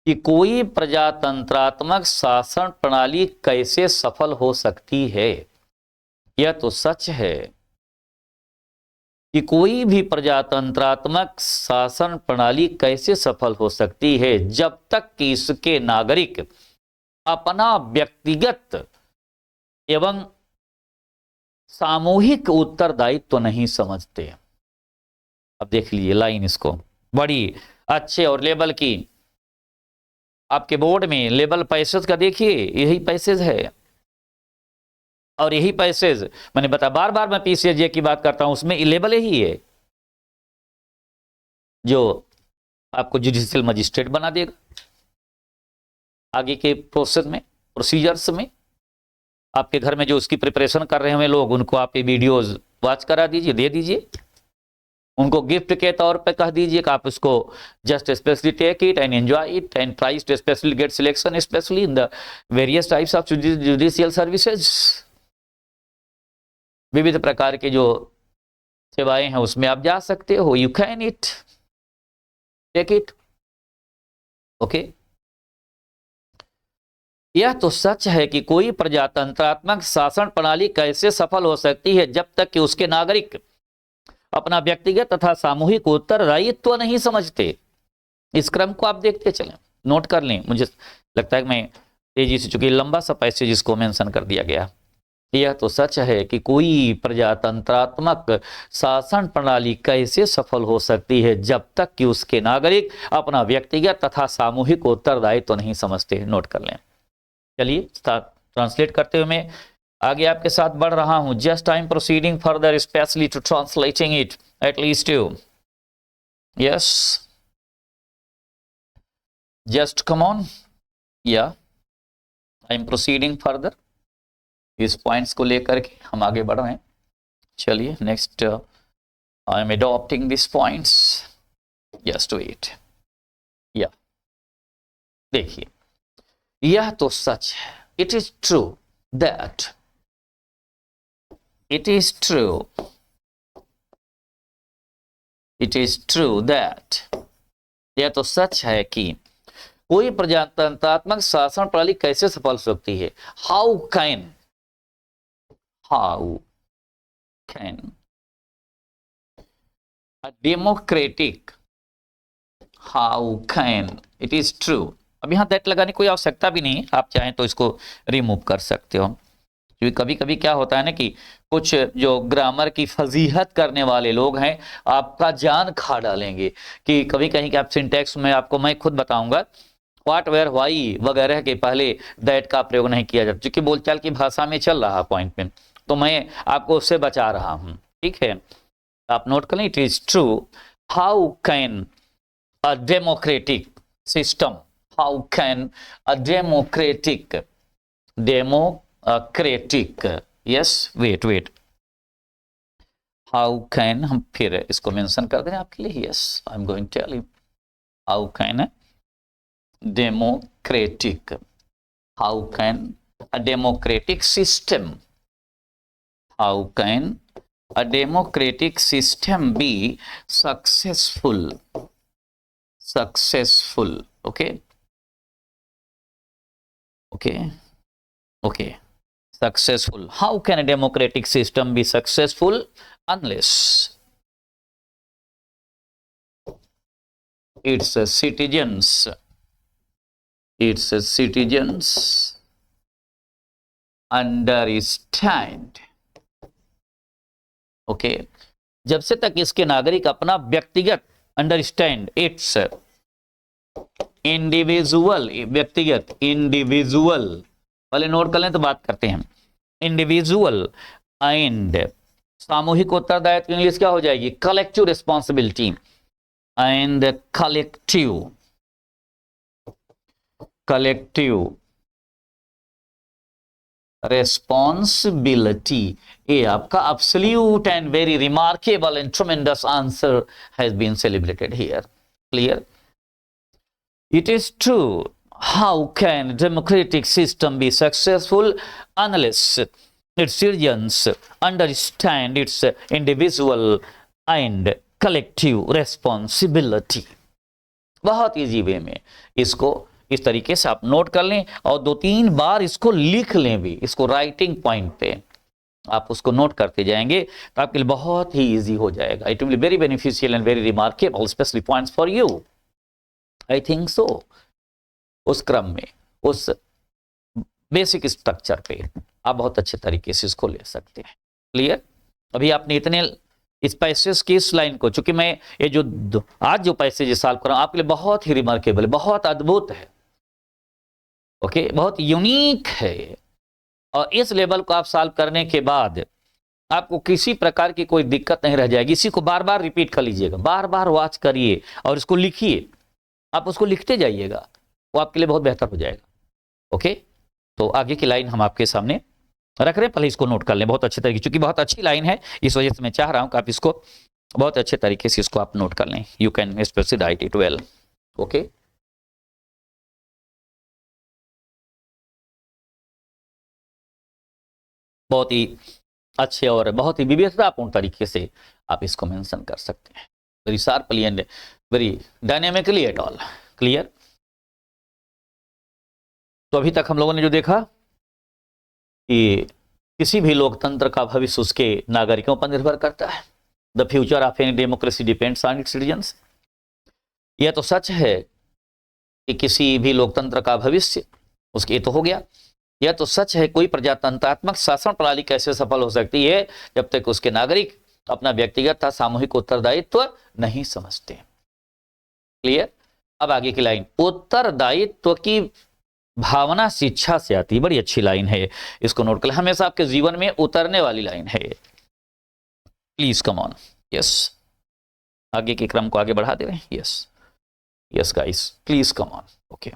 कि कोई प्रजातंत्रात्मक शासन प्रणाली कैसे सफल हो सकती है। यह तो सच है कि कोई भी प्रजातंत्रात्मक शासन प्रणाली कैसे सफल हो सकती है जब तक कि इसके नागरिक अपना व्यक्तिगत एवं सामूहिक उत्तरदायित्व तो नहीं समझते। अब देख लीजिए लाइन इसको बड़ी अच्छे और लेबल की, आपके बोर्ड में लेबल पैसेज का देखिए, यही पैसेज है और यही पैसेज मैंने बताया, बार बार मैं पीसीएसजे की बात करता हूं, उसमें लेबल यही है जो आपको जुडिशियल मजिस्ट्रेट बना देगा आगे के प्रोसेस में, प्रोसीजर्स में। आपके घर में जो उसकी प्रिपरेशन कर रहे हैं लोग, उनको आप ये वीडियोस वॉच करा दीजिए, दे दीजिए, उनको गिफ्ट के तौर पे कह दीजिए कि आप इसको just specially take it and enjoy it and try to specially get selection specially in the various types of judicial services. विविध प्रकार के जो सेवाएं हैं उसमें आप जा सकते हो, you can it take it. Okay, यह तो सच है कि कोई प्रजातंत्रात्मक शासन प्रणाली कैसे सफल हो सकती है जब तक कि उसके नागरिक अपना व्यक्तिगत तथा सामूहिक उत्तरदायित्व नहीं समझते। इस क्रम को आप देखते चलें, नोट कर लें। मुझे लगता है कि मैं तेजी से, चूंकि लंबा सा पैसेज इसको मेंशन कर दिया गया। यह तो सच है कि कोई प्रजातंत्रात्मक शासन प्रणाली कैसे सफल हो सकती है जब तक कि उसके नागरिक अपना व्यक्तिगत तथा सामूहिक उत्तरदायित्व तो नहीं समझते। नोट कर लें। चलिए ट्रांसलेट करते हुए मैं आगे आपके साथ बढ़ रहा हूं। Just I am proceeding further specially to translating it at least you. Yes, just come on. या आई एम प्रोसीडिंग फर्दर, इस पॉइंट्स को लेकर के हम आगे बढ़ रहे हैं। चलिए next, I am adopting this points, just wait. या देखिए, यह तो सच है, it is true that, it is true that, यह तो सच है कि कोई प्रजातंत्रात्मक शासन प्रणाली कैसे सफल हो सकती है। How can a democratic, how can, it is true. अब यहां दैट लगाने की कोई आवश्यकता भी नहीं, आप चाहें तो इसको रिमूव कर सकते हो, क्योंकि कभी कभी क्या होता है ना कि कुछ जो ग्रामर की फजीहत करने वाले लोग हैं आपका जान खा डालेंगे कि कभी कहीं के आप सिंटैक्स में, आपको मैं खुद बताऊंगा, व्हाट, वेयर, व्हाई वगैरह के पहले दैट का प्रयोग नहीं किया जाता, क्योंकि बोलचाल की भाषा में चल रहा पॉइंट में, तो मैं आपको उससे बचा रहा हूं। ठीक है, आप नोट कर लें। It is true, how can a democratic system, how can a democratic, yes, wait, how can, हम फिर इसको मेंशन कर दें आपके लिए। Yes, I am going to tell you how can democratic, how can a democratic system, how can a democratic system be successful, okay, successful. How can a democratic system be successful unless its citizens understand, okay, जब से तक इसके नागरिक अपना व्यक्तिगत, understand it's individual, व्यक्तिगत, individual, पहले note कर लें तो बात करते हैं। इंडिविजुअल एंड सामूहिक उत्तरदायित्व, इंग्लिश क्या हो जाएगी, collective responsibility and collective responsibility. A आपका absolute and very remarkable and tremendous answer has been celebrated here. Clear? It is true. How can democratic system be successful unless its citizens understand its individual and collective responsibility? बहुत easy way में इसको इस तरीके से आप note कर लें और 2-3 बार इसको लिख लें भी, इसको राइटिंग पॉइंट पे आप उसको नोट करते जाएंगे तो आपके लिए बहुत ही इजी हो जाएगा। It will be very beneficial and very remarkable, specially points for you, I think सो। उस क्रम में, उस बेसिक स्ट्रक्चर पे आप बहुत अच्छे तरीके से इसको ले सकते हैं। क्लियर? अभी आपने इतने इस पैसेज की इस लाइन को, चूंकि मैं ये जो आज जो पैसेज सॉल्व कर रहा हूं आपके लिए बहुत ही रिमार्केबल है, बहुत अद्भुत है, ओके, बहुत यूनिक है ये। और इस लेवल को आप सॉल्व करने के बाद आपको किसी प्रकार की कोई दिक्कत नहीं रह जाएगी। इसी को बार बार रिपीट कर लीजिएगा, बार बार वॉच करिए और इसको लिखिए, आप उसको लिखते जाइएगा, वो आपके लिए बहुत बेहतर हो जाएगा। ओके, तो आगे की लाइन हम आपके सामने रख रहे हैं, पहले इसको नोट कर लें बहुत अच्छे तरीके, क्योंकि बहुत अच्छी लाइन है, इस वजह से मैं चाह रहा हूं कि आप इसको बहुत अच्छे तरीके से इसको आप नोट कर लें। You can specify right it well. Okay, बहुत ही अच्छे और बहुत ही विविधतापूर्ण तरीके से आप इसको मेंशन कर सकते हैं, very sharply and very dynamically at all. Clear? तो अभी तक हम लोगों ने जो देखा कि किसी भी लोकतंत्र का भविष्य उसके नागरिकों पर निर्भर करता है। The future of any democracy depends on it's citizens. यह तो सच है कि किसी भी लोकतंत्र का भविष्य उसके, ये तो हो गया। यह तो सच है कोई प्रजातंत्रात्मक शासन प्रणाली कैसे सफल हो सकती है जब तक उसके नागरिक अपना व्यक्तिगत तथा सामूहिक उत्तरदायित्व नहीं समझते। क्लियर? अब आगे की लाइन, उत्तरदायित्व की भावना शिक्षा से आती है। बड़ी अच्छी लाइन है, इसको नोट कर, हमेशा आपके जीवन में उतरने वाली लाइन है। Please come on. यस, आगे के क्रम को आगे बढ़ा दे रहे हैं। Yes yes guys, please come on. Okay,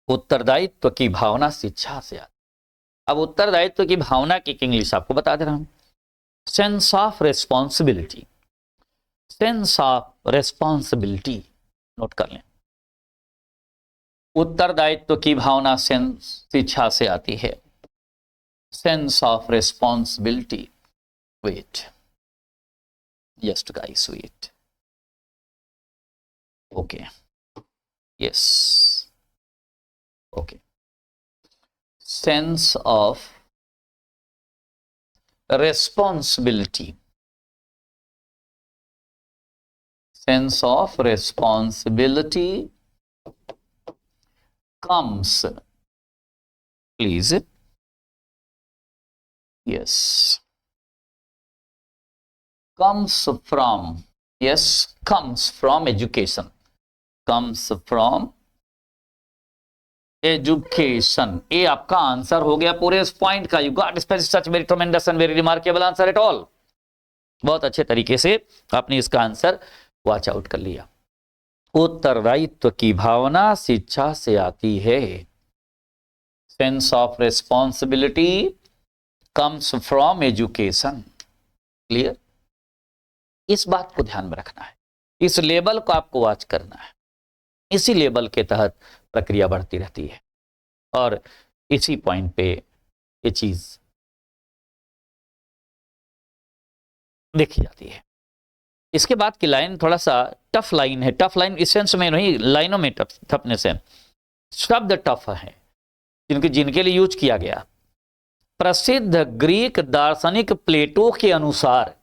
उत्तरदायित्व की भावना शिक्षा से आती। अब उत्तरदायित्व की भावना की इंग्लिश आपको बता दे रहा हूं, sense of responsibility. Sense of responsibility note कर लें। उत्तरदायित्व की भावना सेंस शिक्षा से आती है। Sense of responsibility, wait, just guys wait. Okay, yes, okay, sense of responsibility, sense of responsibility comes, please, yes, comes from, yes, comes from education, comes from education. ये आपका आंसर हो गया पूरे इस पॉइंट का। You got such very ट्रेमेंडस and very remarkable answer at all. बहुत अच्छे तरीके से आपने इसका आंसर वॉच आउट कर लिया। उत्तरदायित्व की भावना शिक्षा से आती है। Sense of responsibility comes from education. Clear? इस बात को ध्यान में रखना है, इस लेवल को आपको वॉच करना है। इसी लेवल के तहत प्रक्रिया बढ़ती रहती है और इसी पॉइंट पे ये चीज देखी जाती है। इसके बाद की लाइन थोड़ा सा टफ लाइन है। टफ लाइन इस सेंस में नहीं, लाइनों में टफनेस है, शब्द टफ है जिनके लिए यूज किया गया। प्रसिद्ध ग्रीक दार्शनिक प्लेटो के अनुसार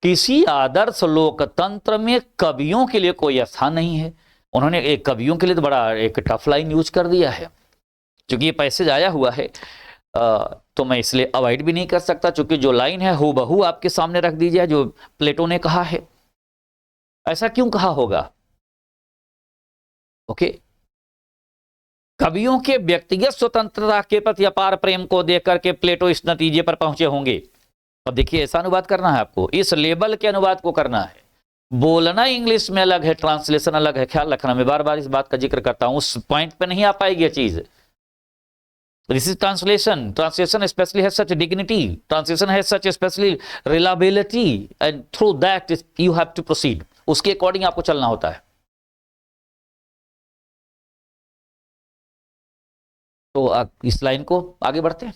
किसी आदर्श लोकतंत्र में कवियों के लिए कोई स्थान नहीं है। उन्होंने एक कवियों के लिए तो बड़ा एक टफ लाइन यूज कर दिया है। क्योंकि ये पैसेज आया हुआ है तो मैं इसलिए अवॉइड भी नहीं कर सकता, क्योंकि जो लाइन है हूबहू आपके सामने रख दीजिए जो प्लेटो ने कहा है। ऐसा क्यों कहा होगा? ओके, कवियों के व्यक्तिगत स्वतंत्रता के प्रति अपार प्रेम को देख करके प्लेटो इस नतीजे पर पहुंचे होंगे। अब देखिए, ऐसा अनुवाद करना है आपको, इस लेवल के अनुवाद को करना है। बोलना इंग्लिश में अलग है, ट्रांसलेशन अलग है। ख्याल रखना, मैं बार बार इस बात का जिक्र करता हूं, उस पॉइंट पे नहीं आ पाएगी ये चीज। This is translation. Translation specially has such dignity, translation has such specially reliability, and through that you have to proceed. उसके अकॉर्डिंग आपको चलना होता है। तो इस लाइन को आगे बढ़ते हैं।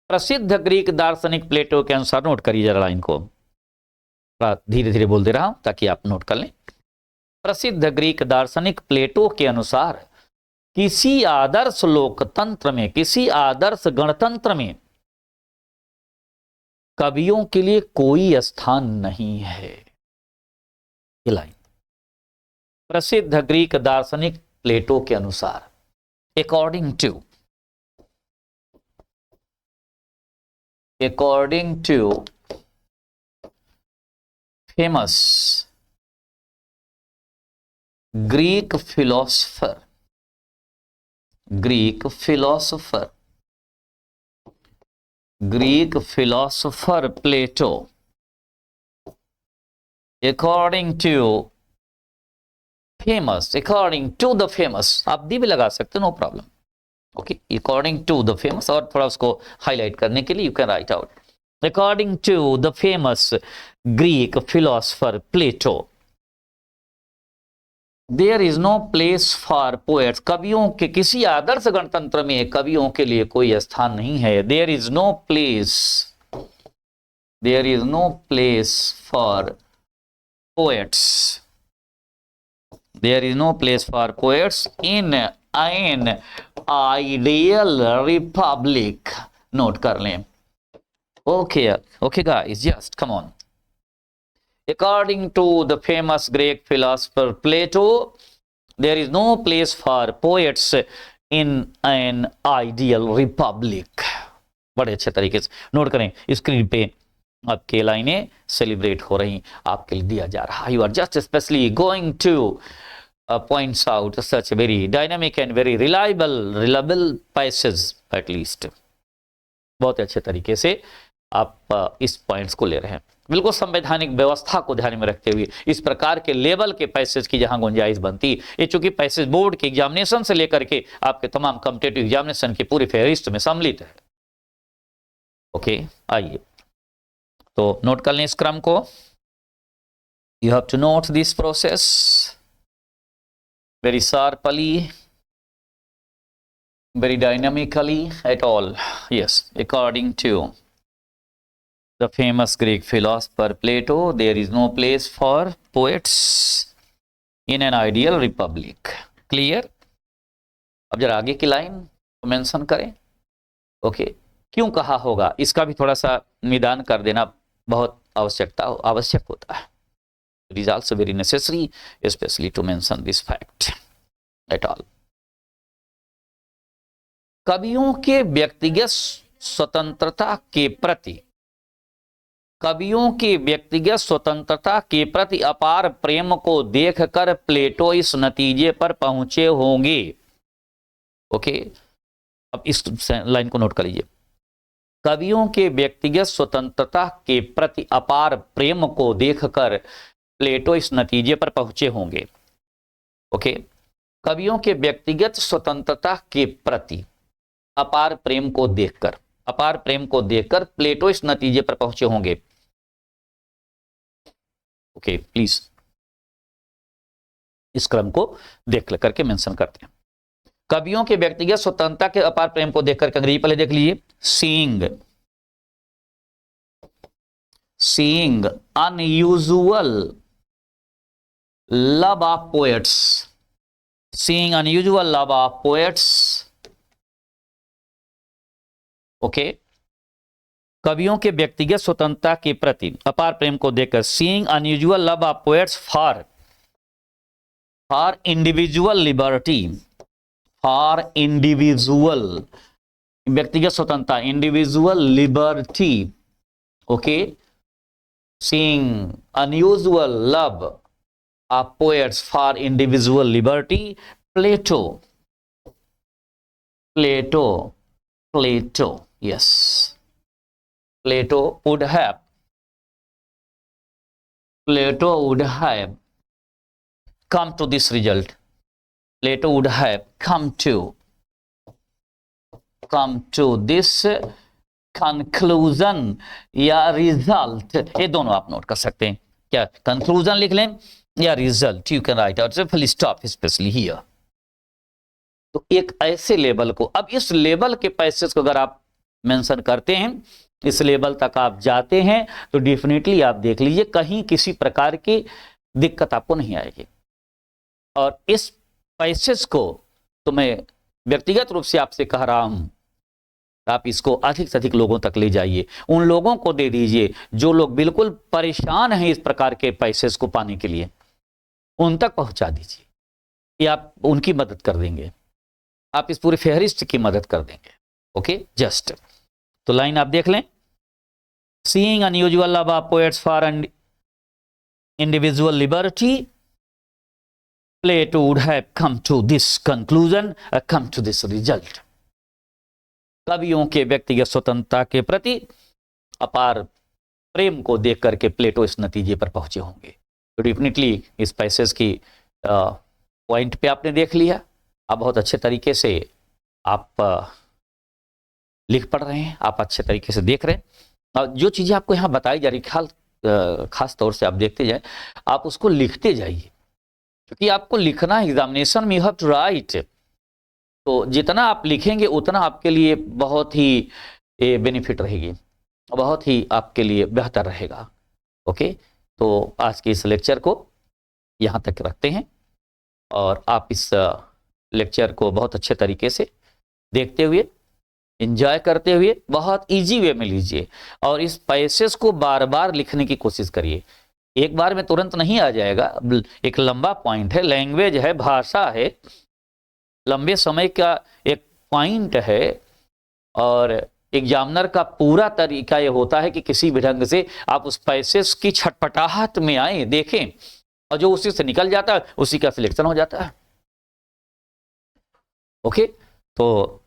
प्रसिद्ध ग्रीक दार्शनिक प्लेटो के अनुसार, नोट करिए जरा लाइन को, धीरे धीरे बोल दे रहा हूं ताकि आप नोट कर लें। प्रसिद्ध ग्रीक दार्शनिक प्लेटो के अनुसार किसी आदर्श लोकतंत्र में, किसी आदर्श गणतंत्र में कवियों के लिए कोई स्थान नहीं है। ये लाइन प्रसिद्ध ग्रीक दार्शनिक प्लेटो के अनुसार, according to according to famous Greek philosopher Plato, according to the famous, आप दी भी लगा सकते, no problem, okay, according to the famous, और थोड़ा उसको हाईलाइट करने के लिए you can write out according to the famous Greek philosopher Plato, there is no place for poets, कवियों के किसी आदर्श गणतंत्र में कवियों के लिए कोई स्थान नहीं है। There is no place for poets, there is no place for poets in an ideal republic, note कर लें, okay guys, just come on. According to the famous Greek philosopher Plato, there is no place for poets in an ideal republic. बड़े अच्छे तरीके से note करें, screen पे आपके लाइनें सेलिब्रेट हो रही, आपके लिए दिया जा रहा। You are just especially going to points out such a very dynamic and very reliable passage at least. बहुत अच्छे तरीके से आप इस पॉइंट्स को ले रहे हैं, बिल्कुल संवैधानिक व्यवस्था को ध्यान में रखते हुए इस प्रकार के लेवल के पैसेज की जहां गुंजाइश बनती, ये चूंकि पैसेज बोर्ड के एग्जामिनेशन से लेकर के आपके तमाम कॉम्पिटिटिव एग्जामिनेशन की पूरी फेहरिस्त में सम्मिलित है। ओके, आइए तो नोट कर लें इस क्रम को। You have to note this process very sharply, very dynamically at all. Yes, according to the famous Greek philosopher Plato, there is no place for poets in an ideal republic. Clear? अब जरा आगे की line को mention करें। Okay, क्यों कहा होगा इसका भी थोड़ा सा निदान कर देना बहुत आवश्यक होता है। It is also very necessary, especially to mention this fact at all. कवियों के व्यक्तिगत स्वतंत्रता के प्रति अपार प्रेम को देखकर प्लेटो इस नतीजे पर पहुंचे होंगे। ओके, अब इस लाइन को नोट कर लीजिए। कवियों के व्यक्तिगत स्वतंत्रता के प्रति अपार प्रेम को देखकर प्लेटो इस नतीजे पर पहुंचे होंगे। ओके, कवियों के व्यक्तिगत स्वतंत्रता के प्रति अपार प्रेम को देखकर प्लेटो इस नतीजे पर पहुंचे होंगे। ओके, प्लीज इस क्रम को देख करके मेंशन करते हैं। कवियों के व्यक्तिगत स्वतंत्रता के अपार प्रेम को देखकर, अंग्रेजी पहले देख लीजिए, seeing unusual love of poets, seeing unusual love of poets. Okay, कवियों के व्यक्तिगत स्वतंत्रता के प्रति अपार प्रेम को देखकर, seeing unusual love of poets for individual liberty, व्यक्तिगत स्वतंत्रता, individual liberty. Okay, seeing unusual love of poets for individual liberty, Plato, yes, Plato would have come to this result. Plato would have come to this conclusion या result, ये दोनों आप note कर सकते हैं। क्या conclusion लिख लें या result, you can write out full stop especially here. तो एक ऐसे लेवल को, अब इस लेवल के पैसेज को अगर आप मेंशन करते हैं, इस लेवल तक आप जाते हैं, तो डेफिनेटली आप देख लीजिए कहीं किसी प्रकार की दिक्कत आपको नहीं आएगी। और इस पैसेज को तो मैं व्यक्तिगत रूप से आपसे कह रहा हूं, आप इसको अधिक से अधिक लोगों तक ले जाइए, उन लोगों को दे दीजिए जो लोग बिल्कुल परेशान हैं इस प्रकार के पैसेज को पाने के लिए, उन तक पहुंचा दीजिए, या आप उनकी मदद कर देंगे, आप इस पूरी फेहरिस्त की मदद कर देंगे। ओके, जस्ट तो लाइन आप देख लें, seeing unusual love of poets for individual liberty, Plato would have come to this conclusion, come to this result. कवियों के व्यक्तिगत स्वतंत्रता के प्रति अपार प्रेम को देख करके प्लेटो इस नतीजे पर पहुंचे होंगे। तो डेफिनेटली इस पैसेज की पॉइंट पे आपने देख लिया। आप बहुत अच्छे तरीके से आप लिख पढ़ रहे हैं, आप अच्छे तरीके से देख रहे हैं, और जो चीज़ें आपको यहाँ बताई जा रही खास तौर से आप देखते जाएं, आप उसको लिखते जाइए, क्योंकि आपको लिखना है एग्जामिनेशन में, यू हैव टू राइट। तो जितना आप लिखेंगे उतना आपके लिए बहुत ही बेनिफिट रहेगी, बहुत ही आपके लिए बेहतर रहेगा। ओके, तो आज के इस लेक्चर को यहाँ तक रखते हैं, और आप इस लेक्चर को बहुत अच्छे तरीके से देखते हुए, एंजॉय करते हुए, बहुत इजी वे में लीजिए, और इस पैसेज को बार बार लिखने की कोशिश करिए। एक बार में तुरंत नहीं आ जाएगा, एक लंबा पॉइंट है, लैंग्वेज है, भाषा है, लंबे समय का एक पॉइंट है, और एग्जामिनर का पूरा तरीका ये होता है कि किसी भी ढंग से आप उस पैसेज की छटपटाहट में आए, देखें, और जो उसी से निकल जाता है उसी का सिलेक्शन हो जाता है। ओके, तो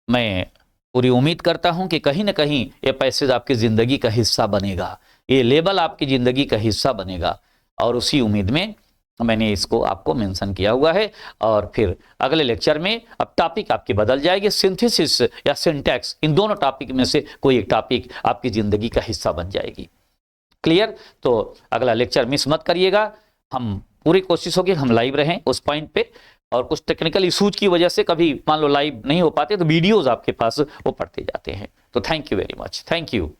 मैं पूरी उम्मीद करता हूं कि कहीं ना कहीं ये पैसेज आपकी ज़िंदगी का हिस्सा बनेगा, ये लेबल आपकी ज़िंदगी का हिस्सा बनेगा, और उसी उम्मीद में मैंने इसको आपको मेंशन किया हुआ है। और फिर अगले लेक्चर में अब टॉपिक आपकी बदल जाएगी, सिंथेसिस या सिंटैक्स, इन दोनों टॉपिक में से कोई एक टॉपिक आपकी ज़िंदगी का हिस्सा बन जाएगी। क्लियर? तो अगला लेक्चर मिस मत करिएगा। हम पूरी कोशिश होगी हम लाइव रहें उस पॉइंट पे, और कुछ टेक्निकल इशूज की वजह से कभी मान लो लाइव नहीं हो पाते तो वीडियोज आपके पास वो पढ़ते जाते हैं। तो thank you very much, thank you.